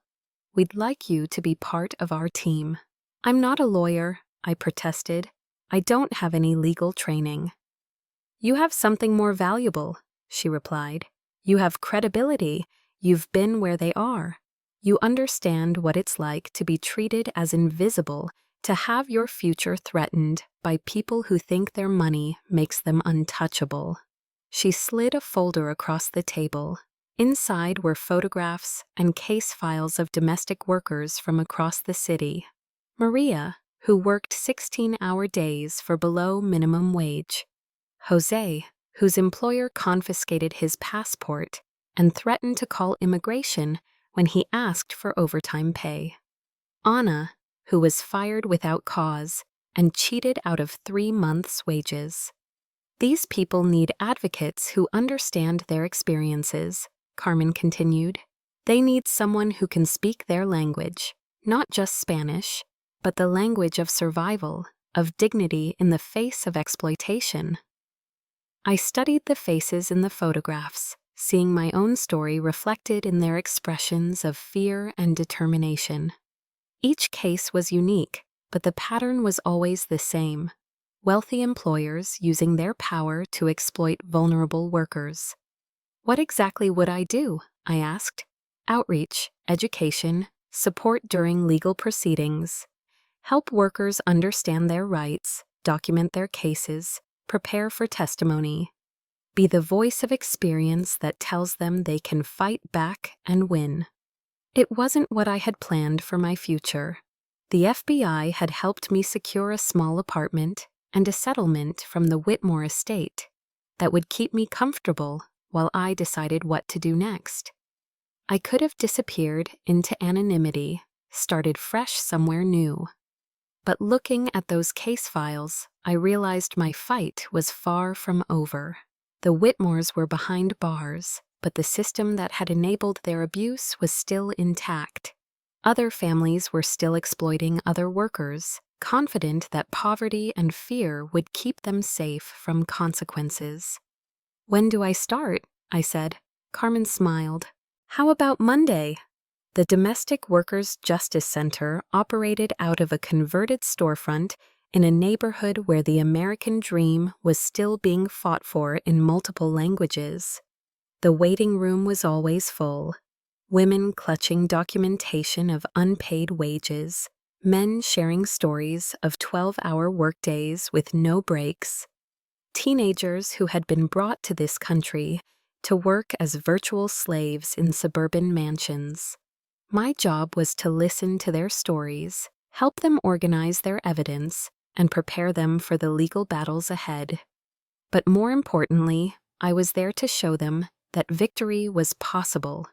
We'd like you to be part of our team. I'm not a lawyer, I protested. I don't have any legal training. You have something more valuable, she replied. You have credibility. You've been where they are. You understand what it's like to be treated as invisible, to have your future threatened by people who think their money makes them untouchable. She slid a folder across the table. Inside were photographs and case files of domestic workers from across the city. Maria, who worked 16-hour days for below minimum wage. Jose, whose employer confiscated his passport and threatened to call immigration when he asked for overtime pay. Anna, who was fired without cause and cheated out of 3 months' wages. These people need advocates who understand their experiences, Carmen continued. They need someone who can speak their language, not just Spanish, but the language of survival, of dignity in the face of exploitation. I studied the faces in the photographs, seeing my own story reflected in their expressions of fear and determination. Each case was unique, but the pattern was always the same: wealthy employers using their power to exploit vulnerable workers. What exactly would I do? I asked. Outreach, education, support during legal proceedings. Help workers understand their rights, document their cases, prepare for testimony. Be the voice of experience that tells them they can fight back and win. It wasn't what I had planned for my future. The FBI had helped me secure a small apartment and a settlement from the Whitmore estate that would keep me comfortable while I decided what to do next. I could have disappeared into anonymity, started fresh somewhere new. But looking at those case files, I realized my fight was far from over. The Whitmores were behind bars, but the system that had enabled their abuse was still intact. Other families were still exploiting other workers, confident that poverty and fear would keep them safe from consequences. "When do I start?" I said. Carmen smiled. "How about Monday?" The Domestic Workers Justice Center operated out of a converted storefront in a neighborhood where the American dream was still being fought for in multiple languages. The waiting room was always full. Women clutching documentation of unpaid wages, men sharing stories of 12-hour workdays with no breaks, teenagers who had been brought to this country to work as virtual slaves in suburban mansions. My job was to listen to their stories, help them organize their evidence, and prepare them for the legal battles ahead. But more importantly, I was there to show them that victory was possible.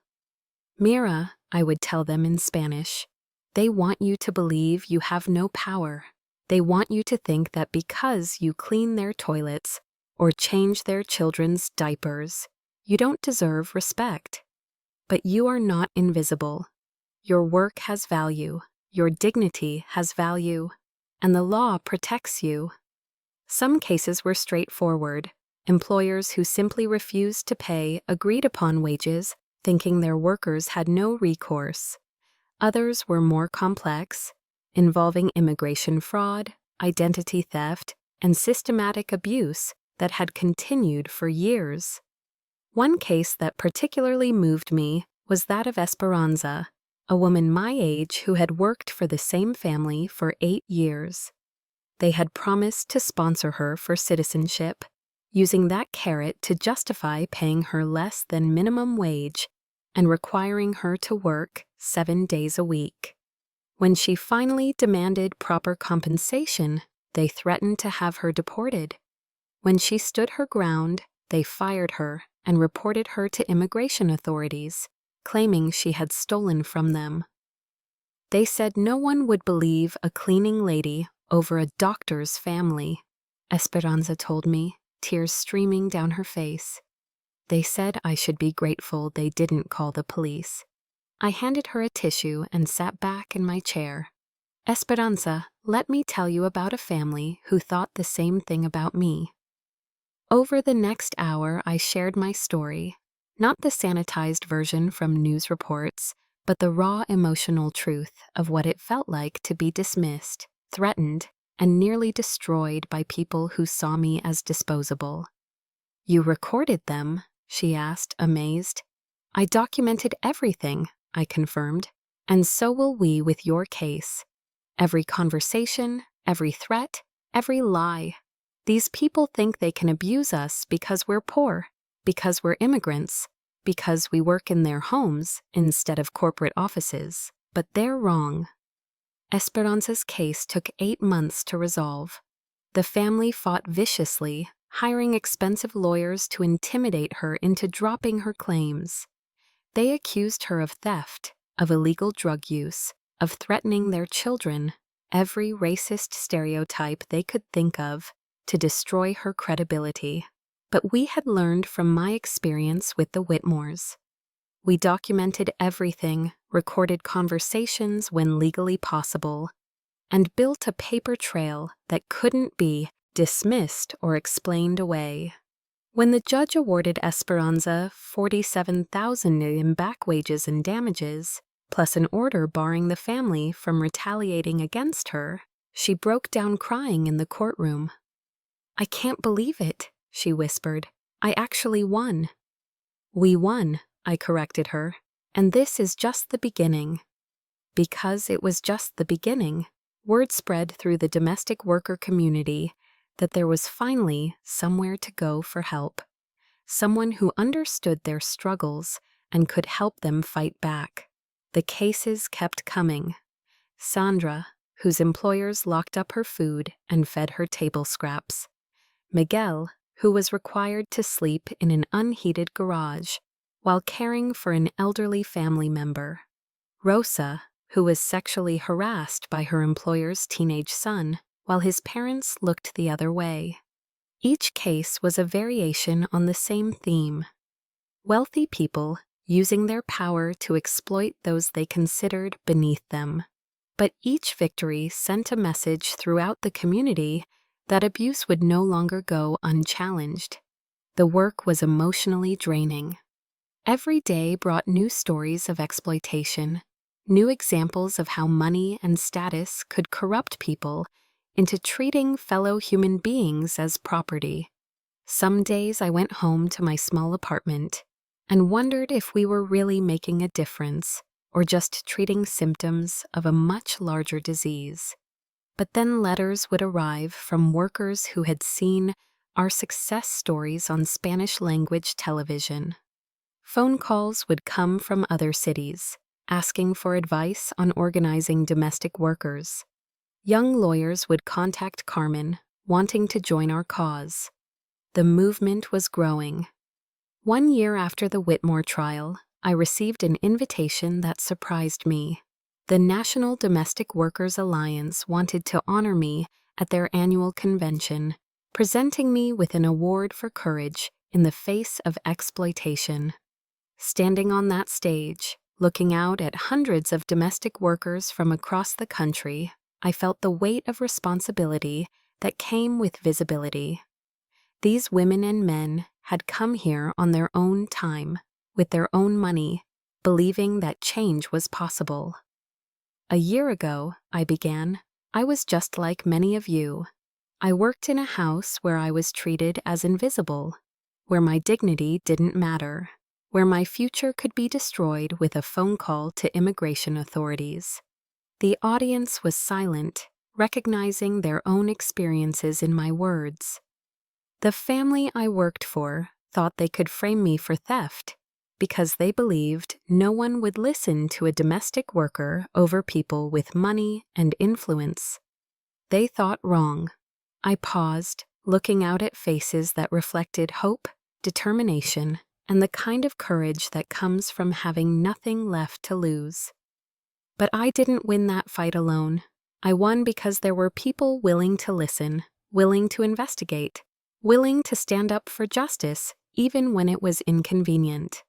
"Mira," I would tell them in Spanish, "they want you to believe you have no power. They want you to think that because you clean their toilets or change their children's diapers, you don't deserve respect. But you are not invisible. Your work has value, your dignity has value, and the law protects you." Some cases were straightforward. Employers who simply refused to pay agreed-upon wages, thinking their workers had no recourse. Others were more complex, involving immigration fraud, identity theft, and systematic abuse that had continued for years. One case that particularly moved me was that of Esperanza, a woman my age who had worked for the same family for 8 years. They had promised to sponsor her for citizenship, using that carrot to justify paying her less than minimum wage and requiring her to work 7 days a week. When she finally demanded proper compensation, they threatened to have her deported. When she stood her ground, they fired her and reported her to immigration authorities, claiming she had stolen from them. They said no one would believe a cleaning lady over a doctor's family, Esperanza told me, tears streaming down her face. They said I should be grateful they didn't call the police. I handed her a tissue and sat back in my chair. "Esperanza, let me tell you about a family who thought the same thing about me." Over the next hour, I shared my story, not the sanitized version from news reports, but the raw emotional truth of what it felt like to be dismissed, threatened, and nearly destroyed by people who saw me as disposable. "You recorded them?" she asked, amazed. "I documented everything," I confirmed, "and so will we with your case. Every conversation, every threat, every lie. These people think they can abuse us because we're poor, because we're immigrants, because we work in their homes instead of corporate offices, but they're wrong." Esperanza's case took 8 months to resolve. The family fought viciously, hiring expensive lawyers to intimidate her into dropping her claims. They accused her of theft, of illegal drug use, of threatening their children, every racist stereotype they could think of to destroy her credibility. But we had learned from my experience with the Whitmores. We documented everything, recorded conversations when legally possible, and built a paper trail that couldn't be dismissed or explained away. When the judge awarded Esperanza $47,000 in back wages and damages, plus an order barring the family from retaliating against her, she broke down crying in the courtroom. "I can't believe it," she whispered. "I actually won." "We won," I corrected her, "and this is just the beginning." Because it was just the beginning, word spread through the domestic worker community that there was finally somewhere to go for help, someone who understood their struggles and could help them fight back. The cases kept coming. Sandra, whose employers locked up her food and fed her table scraps. Miguel, who was required to sleep in an unheated garage while caring for an elderly family member. Rosa, who was sexually harassed by her employer's teenage son while his parents looked the other way. Each case was a variation on the same theme. Wealthy people using their power to exploit those they considered beneath them. But each victory sent a message throughout the community that abuse would no longer go unchallenged. The work was emotionally draining. Every day brought new stories of exploitation, new examples of how money and status could corrupt people into treating fellow human beings as property. Some days I went home to my small apartment and wondered if we were really making a difference or just treating symptoms of a much larger disease. But then letters would arrive from workers who had seen our success stories on Spanish-language television. Phone calls would come from other cities, asking for advice on organizing domestic workers. Young lawyers would contact Carmen, wanting to join our cause. The movement was growing. 1 year after the Whitmore trial, I received an invitation that surprised me. The National Domestic Workers Alliance wanted to honor me at their annual convention, presenting me with an award for courage in the face of exploitation. Standing on that stage, looking out at hundreds of domestic workers from across the country, I felt the weight of responsibility that came with visibility. These women and men had come here on their own time, with their own money, believing that change was possible. A year ago, I began, I was just like many of you. I worked in a house where I was treated as invisible, where my dignity didn't matter, where my future could be destroyed with a phone call to immigration authorities. The audience was silent, recognizing their own experiences in my words. The family I worked for thought they could frame me for theft because they believed no one would listen to a domestic worker over people with money and influence. They thought wrong. I paused, looking out at faces that reflected hope, determination, and the kind of courage that comes from having nothing left to lose. But I didn't win that fight alone. I won because there were people willing to listen, willing to investigate, willing to stand up for justice even when it was inconvenient.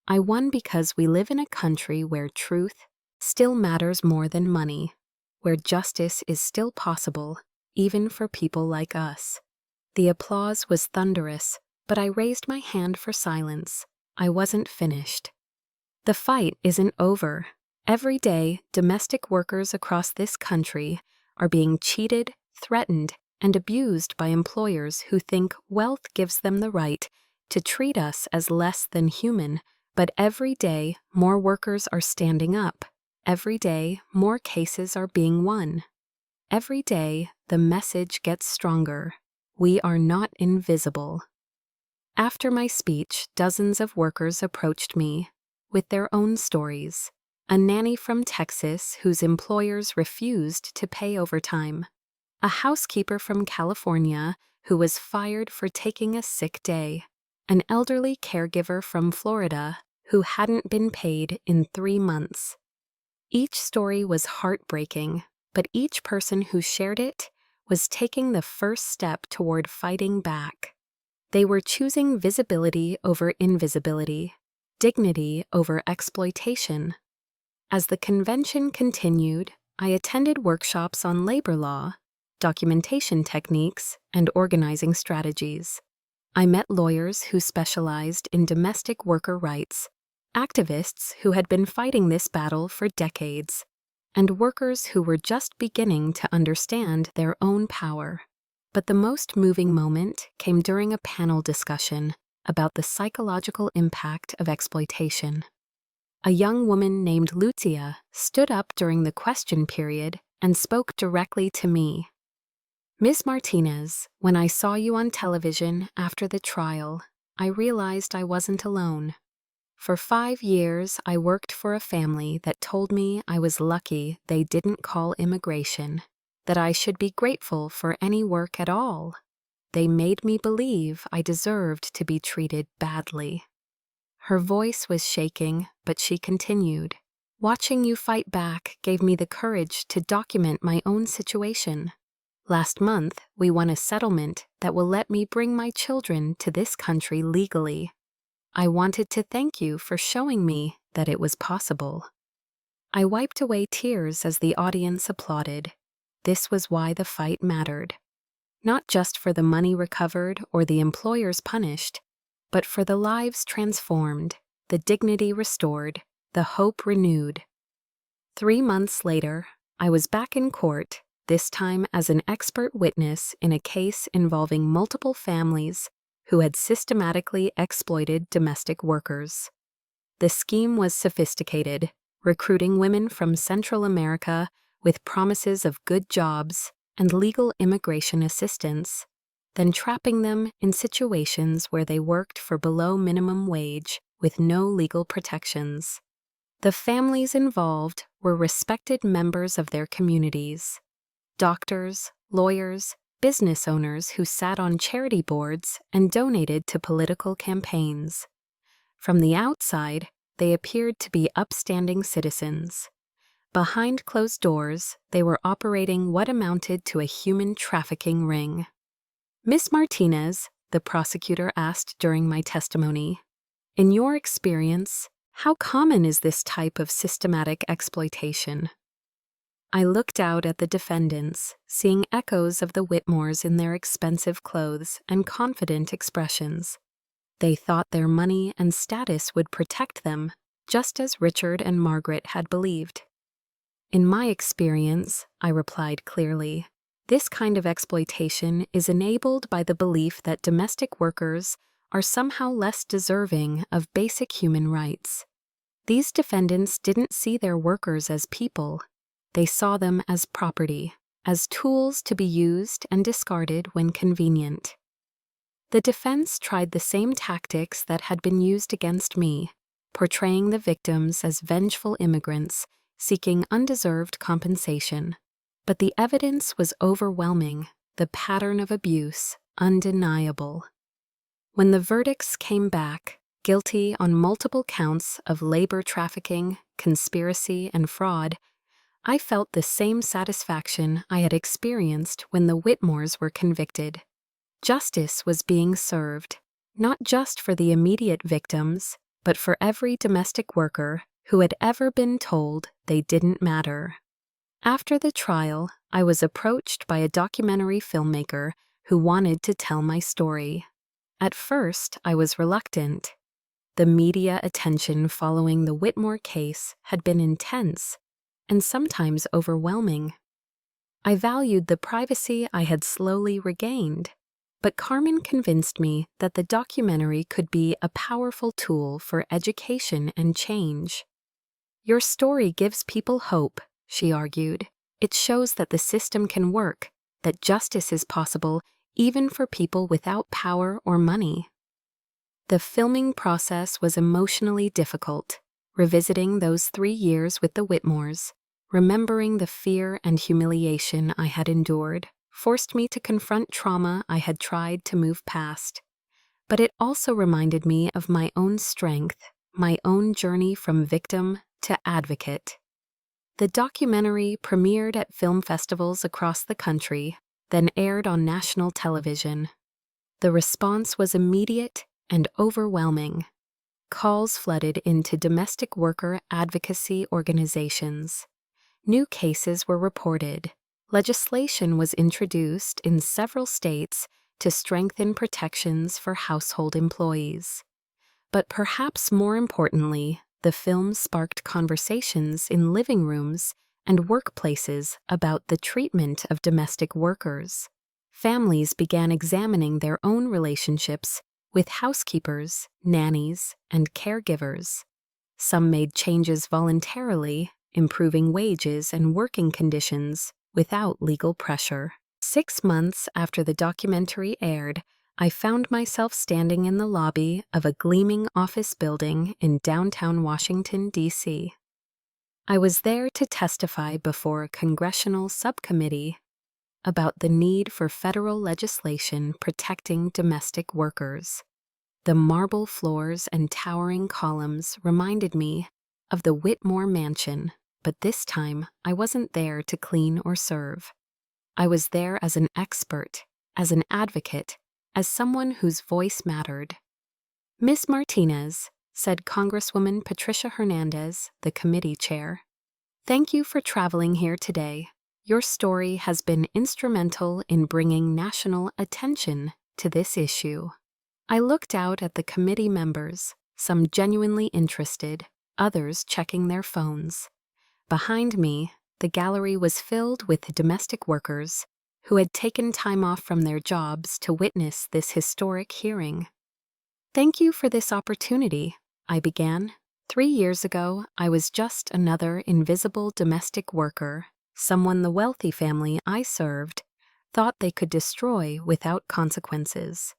I won because we live in a country where truth still matters more than money, where justice is still possible, even for people like us. The applause was thunderous, but I raised my hand for silence. I wasn't finished. The fight isn't over. Every day, domestic workers across this country are being cheated, threatened, and abused by employers who think wealth gives them the right to treat us as less than human. But every day, more workers are standing up. Every day, more cases are being won. Every day, the message gets stronger. We are not invisible. After my speech, dozens of workers approached me with their own stories. A nanny from Texas whose employers refused to pay overtime. A housekeeper from California who was fired for taking a sick day. An elderly caregiver from Florida who hadn't been paid in 3 months. Each story was heartbreaking, but each person who shared it was taking the first step toward fighting back. They were choosing visibility over invisibility, dignity over exploitation. As the convention continued, I attended workshops on labor law, documentation techniques, and organizing strategies. I met lawyers who specialized in domestic worker rights, activists who had been fighting this battle for decades, and workers who were just beginning to understand their own power. But the most moving moment came during a panel discussion about the psychological impact of exploitation. A young woman named Lucia stood up during the question period and spoke directly to me. "Ms. Martinez, when I saw you on television after the trial, I realized I wasn't alone. For 5 years, I worked for a family that told me I was lucky they didn't call immigration, that I should be grateful for any work at all. They made me believe I deserved to be treated badly." Her voice was shaking, but she continued, "Watching you fight back gave me the courage to document my own situation. Last month, we won a settlement that will let me bring my children to this country legally. I wanted to thank you for showing me that it was possible." I wiped away tears as the audience applauded. This was why the fight mattered. Not just for the money recovered or the employers punished, but for the lives transformed, the dignity restored, the hope renewed. 3 months later, I was back in court, this time as an expert witness in a case involving multiple families who had systematically exploited domestic workers. The scheme was sophisticated, recruiting women from Central America with promises of good jobs and legal immigration assistance, then trapping them in situations where they worked for below minimum wage with no legal protections. The families involved were respected members of their communities: doctors, lawyers, business owners who sat on charity boards and donated to political campaigns. From the outside, they appeared to be upstanding citizens. Behind closed doors, they were operating what amounted to a human trafficking ring. "Miss Martinez," the prosecutor asked during my testimony, "in your experience, how common is this type of systematic exploitation?" I looked out at the defendants, seeing echoes of the Whitmores in their expensive clothes and confident expressions. They thought their money and status would protect them, just as Richard and Margaret had believed. "In my experience," I replied clearly, "this kind of exploitation is enabled by the belief that domestic workers are somehow less deserving of basic human rights. These defendants didn't see their workers as people. They saw them as property, as tools to be used and discarded when convenient." The defense tried the same tactics that had been used against me, portraying the victims as vengeful immigrants seeking undeserved compensation. But the evidence was overwhelming, the pattern of abuse undeniable. When the verdicts came back, guilty on multiple counts of labor trafficking, conspiracy, and fraud, I felt the same satisfaction I had experienced when the Whitmores were convicted. Justice was being served, not just for the immediate victims, but for every domestic worker who had ever been told they didn't matter. After the trial, I was approached by a documentary filmmaker who wanted to tell my story. At first, I was reluctant. The media attention following the Whitmore case had been intense and sometimes overwhelming. I valued the privacy I had slowly regained, but Carmen convinced me that the documentary could be a powerful tool for education and change. "Your story gives people hope," she argued. "It shows that the system can work, that justice is possible even for people without power or money." The filming process was emotionally difficult, revisiting those 3 years with the Whitmores, remembering the fear and humiliation I had endured, forced me to confront trauma I had tried to move past. But it also reminded me of my own strength, my own journey from victim to advocate. The documentary premiered at film festivals across the country, then aired on national television. The response was immediate and overwhelming. Calls flooded into domestic worker advocacy organizations. New cases were reported. Legislation was introduced in several states to strengthen protections for household employees. But perhaps more importantly, the film sparked conversations in living rooms and workplaces about the treatment of domestic workers. Families began examining their own relationships with housekeepers, nannies, and caregivers. Some made changes voluntarily, improving wages and working conditions without legal pressure. 6 months after the documentary aired, I found myself standing in the lobby of a gleaming office building in downtown Washington, D.C. I was there to testify before a congressional subcommittee about the need for federal legislation protecting domestic workers. The marble floors and towering columns reminded me of the Whitmore Mansion, but this time I wasn't there to clean or serve. I was there as an expert, as an advocate, as someone whose voice mattered. "Ms. Martinez," said Congresswoman Patricia Hernandez, the committee chair, "thank you for traveling here today. Your story has been instrumental in bringing national attention to this issue." I looked out at the committee members, some genuinely interested, others checking their phones. Behind me, the gallery was filled with domestic workers who had taken time off from their jobs to witness this historic hearing. "Thank you for this opportunity," I began. 3 years ago, I was just another invisible domestic worker, someone the wealthy family I served thought they could destroy without consequences.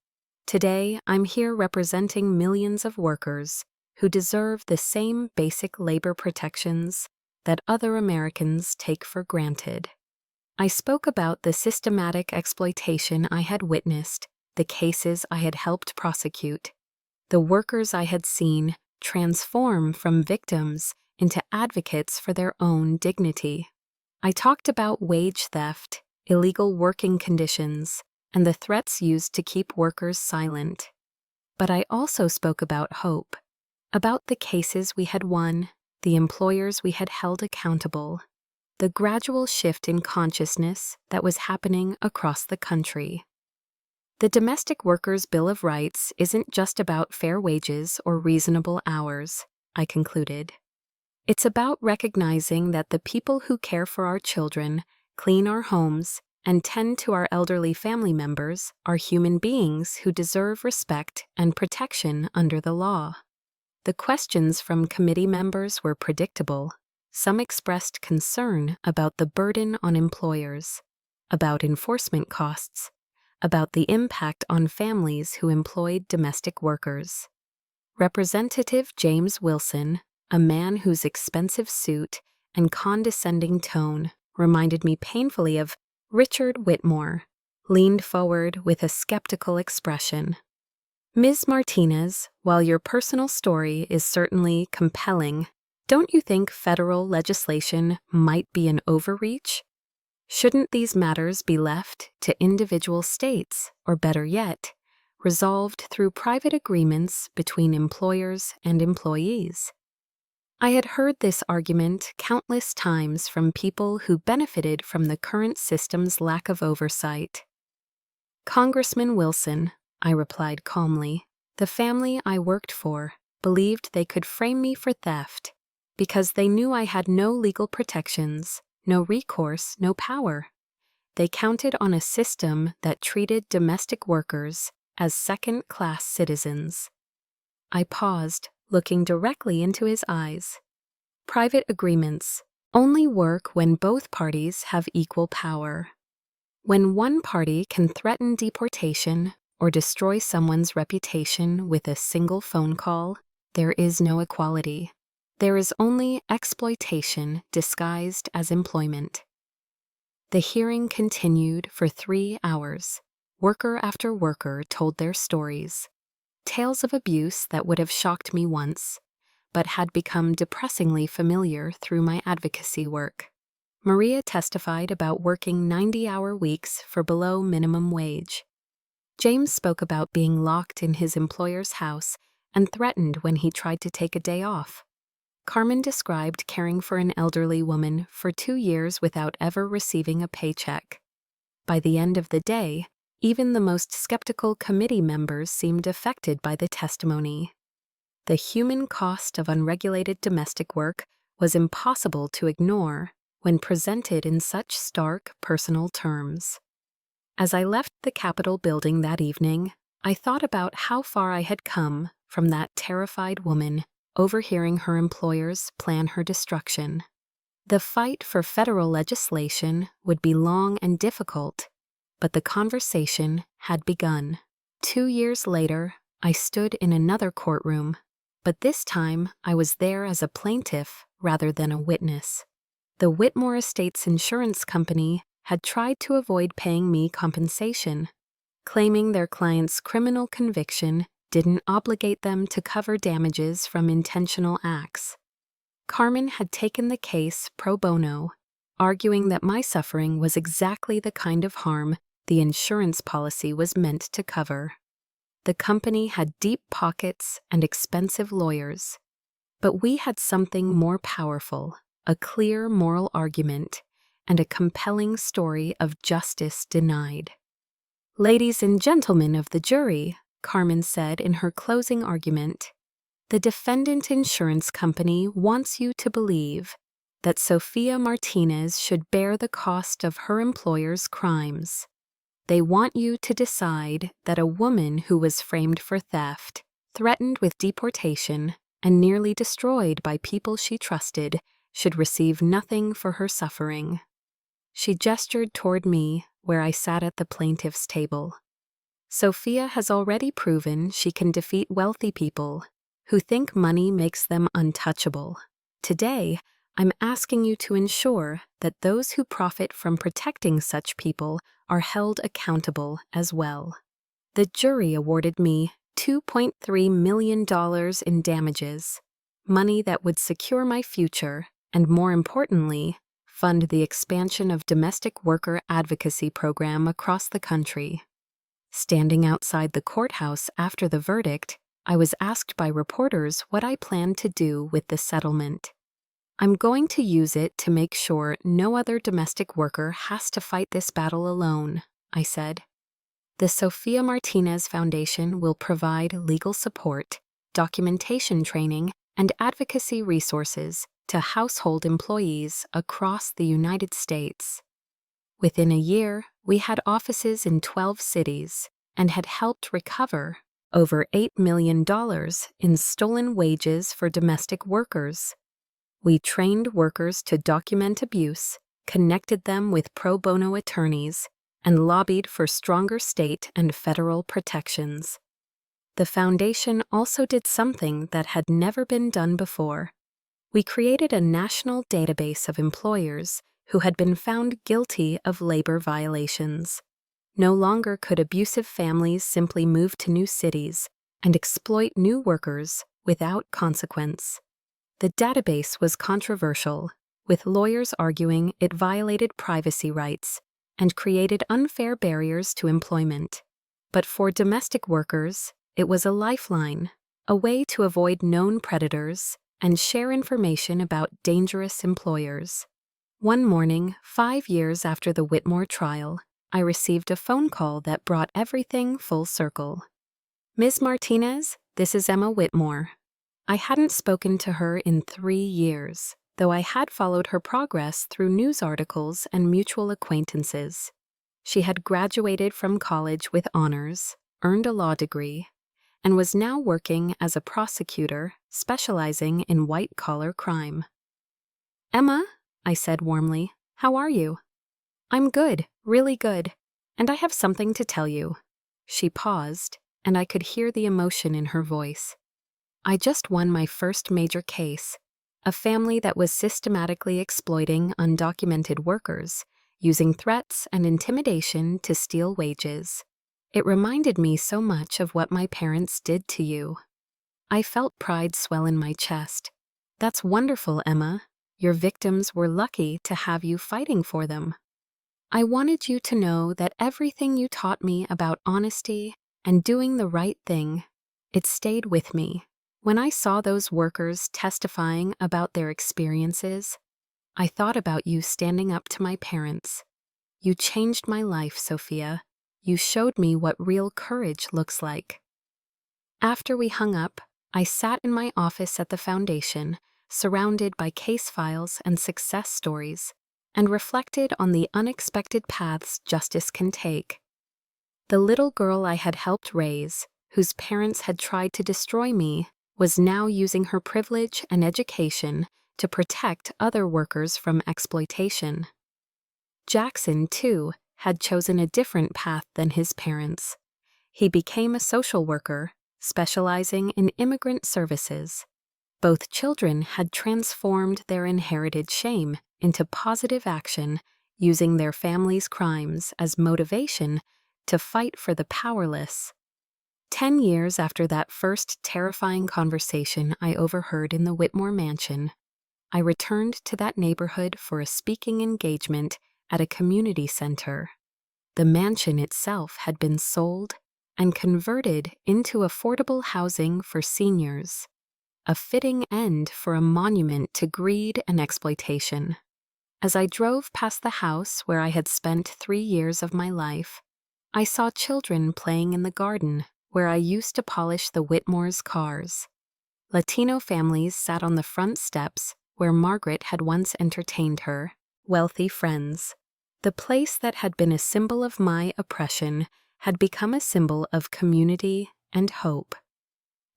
Today, I'm here representing millions of workers who deserve the same basic labor protections that other Americans take for granted. I spoke about the systematic exploitation I had witnessed, the cases I had helped prosecute, the workers I had seen transform from victims into advocates for their own dignity. I talked about wage theft, illegal working conditions, and the threats used to keep workers silent. But I also spoke about hope, about the cases we had won, the employers we had held accountable, the gradual shift in consciousness that was happening across the country. The Domestic Workers' Bill of Rights isn't just about fair wages or reasonable hours, I concluded. It's about recognizing that the people who care for our children, clean our homes, and tend to our elderly family members are human beings who deserve respect and protection under the law. The questions from committee members were predictable. Some expressed concern about the burden on employers, about enforcement costs, about the impact on families who employed domestic workers. Representative James Wilson, a man whose expensive suit and condescending tone reminded me painfully of Richard Whitmore, leaned forward with a skeptical expression. "Ms. Martinez, while your personal story is certainly compelling, don't you think federal legislation might be an overreach? Shouldn't these matters be left to individual states, or better yet, resolved through private agreements between employers and employees?" I had heard this argument countless times from people who benefited from the current system's lack of oversight. "Congressman Wilson," I replied calmly, "the family I worked for believed they could frame me for theft because they knew I had no legal protections, no recourse, no power. They counted on a system that treated domestic workers as second-class citizens." I paused, looking directly into his eyes. "Private agreements only work when both parties have equal power. When one party can threaten deportation or destroy someone's reputation with a single phone call, there is no equality. There is only exploitation disguised as employment." The hearing continued for 3 hours. Worker after worker told their stories. Tales of abuse that would have shocked me once, but had become depressingly familiar through my advocacy work. Maria testified about working 90-hour weeks for below minimum wage. James spoke about being locked in his employer's house and threatened when he tried to take a day off. Carmen described caring for an elderly woman for 2 years without ever receiving a paycheck. By the end of the day, even the most skeptical committee members seemed affected by the testimony. The human cost of unregulated domestic work was impossible to ignore when presented in such stark personal terms. As I left the Capitol building that evening, I thought about how far I had come from that terrified woman overhearing her employers plan her destruction. The fight for federal legislation would be long and difficult, but the conversation had begun. 2 years later, I stood in another courtroom, but this time I was there as a plaintiff rather than a witness. The Whitmore Estates Insurance Company had tried to avoid paying me compensation, claiming their client's criminal conviction didn't obligate them to cover damages from intentional acts. Carmen had taken the case pro bono, arguing that my suffering was exactly the kind of harm the insurance policy was meant to cover. The company had deep pockets and expensive lawyers, but we had something more powerful, a clear moral argument, and a compelling story of justice denied. "Ladies and gentlemen of the jury," Carmen said in her closing argument, "the defendant insurance company wants you to believe that Sophia Martinez should bear the cost of her employer's crimes. They want you to decide that a woman who was framed for theft, threatened with deportation, and nearly destroyed by people she trusted should receive nothing for her suffering." She gestured toward me, where I sat at the plaintiff's table. "Sophia has already proven she can defeat wealthy people who think money makes them untouchable. Today, I'm asking you to ensure that those who profit from protecting such people are held accountable as well." The jury awarded me $2.3 million in damages, money that would secure my future and, more importantly, fund the expansion of domestic worker advocacy program across the country. Standing outside the courthouse after the verdict, I was asked by reporters what I planned to do with the settlement. "I'm going to use it to make sure no other domestic worker has to fight this battle alone," I said. "The Sophia Martinez Foundation will provide legal support, documentation training, and advocacy resources to household employees across the United States." Within a year, we had offices in 12 cities and had helped recover over $8 million in stolen wages for domestic workers. We trained workers to document abuse, connected them with pro bono attorneys, and lobbied for stronger state and federal protections. The foundation also did something that had never been done before. We created a national database of employers who had been found guilty of labor violations. No longer could abusive families simply move to new cities and exploit new workers without consequence. The database was controversial, with lawyers arguing it violated privacy rights and created unfair barriers to employment. But for domestic workers, it was a lifeline, a way to avoid known predators and share information about dangerous employers. One morning, 5 years after the Whitmore trial, I received a phone call that brought everything full circle. "Ms. Martinez, this is Emma Whitmore." I hadn't spoken to her in 3 years, though I had followed her progress through news articles and mutual acquaintances. She had graduated from college with honors, earned a law degree, and was now working as a prosecutor specializing in white-collar crime. "Emma," I said warmly, "how are you?" "I'm good, really good, and I have something to tell you." She paused, and I could hear the emotion in her voice. "I just won my first major case, a family that was systematically exploiting undocumented workers, using threats and intimidation to steal wages. It reminded me so much of what my parents did to you." I felt pride swell in my chest. That's wonderful, Emma. Your victims were lucky to have you fighting for them. I wanted you to know that everything you taught me about honesty and doing the right thing, it stayed with me. When I saw those workers testifying about their experiences, I thought about you standing up to my parents. You changed my life, Sophia. You showed me what real courage looks like. After we hung up, I sat in my office at the foundation, surrounded by case files and success stories, and reflected on the unexpected paths justice can take. The little girl I had helped raise, whose parents had tried to destroy me, was now using her privilege and education to protect other workers from exploitation. Jackson, too, had chosen a different path than his parents. He became a social worker, specializing in immigrant services. Both children had transformed their inherited shame into positive action, using their family's crimes as motivation to fight for the powerless. 10 years after that first terrifying conversation I overheard in the Whitmore mansion, I returned to that neighborhood for a speaking engagement at a community center. The mansion itself had been sold and converted into affordable housing for seniors, a fitting end for a monument to greed and exploitation. As I drove past the house where I had spent 3 years of my life, I saw children playing in the garden where I used to polish the Whitmore's cars. Latino families sat on the front steps where Margaret had once entertained her wealthy friends. The place that had been a symbol of my oppression had become a symbol of community and hope.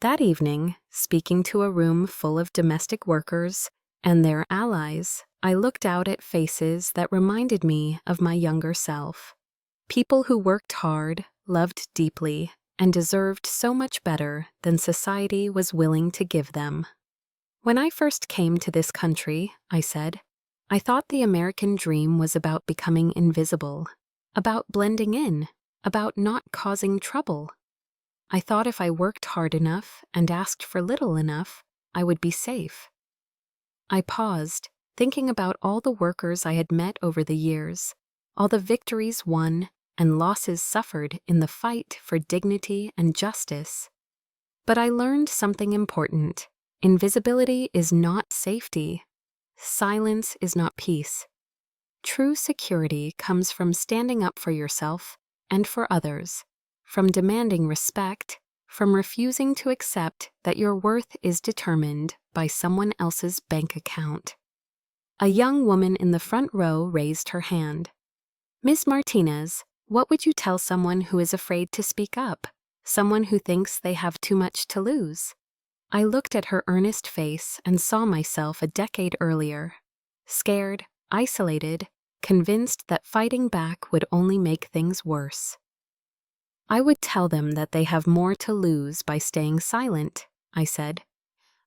That evening, speaking to a room full of domestic workers and their allies, I looked out at faces that reminded me of my younger self. People who worked hard, loved deeply, and deserved so much better than society was willing to give them. When I first came to this country, I said, I thought the American dream was about becoming invisible, about blending in, about not causing trouble. I thought if I worked hard enough and asked for little enough, I would be safe. I paused, thinking about all the workers I had met over the years, all the victories won and losses suffered in the fight for dignity and justice. But I learned something important. Invisibility is not safety. Silence is not peace. True security comes from standing up for yourself and for others, from demanding respect, from refusing to accept that your worth is determined by someone else's bank account. A young woman in the front row raised her hand. Ms. Martinez, what would you tell someone who is afraid to speak up, someone who thinks they have too much to lose? I looked at her earnest face and saw myself a decade earlier, scared, isolated, convinced that fighting back would only make things worse. I would tell them that they have more to lose by staying silent, I said.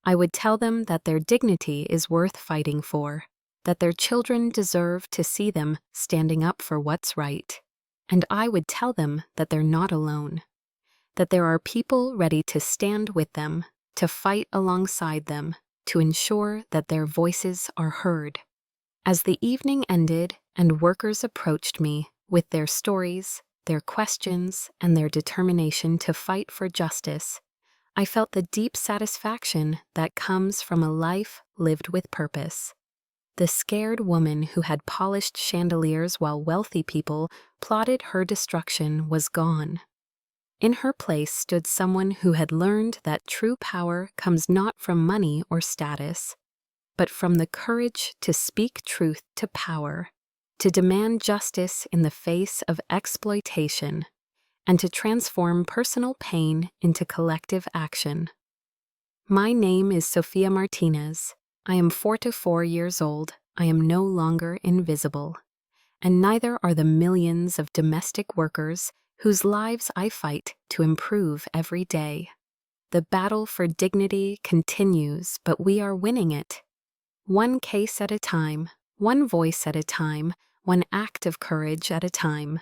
I would tell them that their dignity is worth fighting for, that their children deserve to see them standing up for what's right. And I would tell them that they're not alone, that there are people ready to stand with them, to fight alongside them, to ensure that their voices are heard. As the evening ended and workers approached me with their stories, their questions, and their determination to fight for justice, I felt the deep satisfaction that comes from a life lived with purpose. The scared woman who had polished chandeliers while wealthy people plotted her destruction was gone. In her place stood someone who had learned that true power comes not from money or status, but from the courage to speak truth to power, to demand justice in the face of exploitation, and to transform personal pain into collective action. My name is Sophia Martinez. I am 44 years old. I am no longer invisible. And neither are the millions of domestic workers whose lives I fight to improve every day. The battle for dignity continues, but we are winning it. One case at a time, one voice at a time, one act of courage at a time.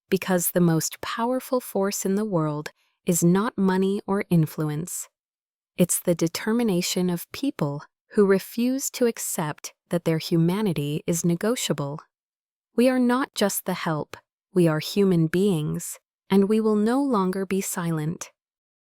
Because the most powerful force in the world is not money or influence. It's the determination of people who refuse to accept that their humanity is negotiable. We are not just the help, we are human beings, and we will no longer be silent.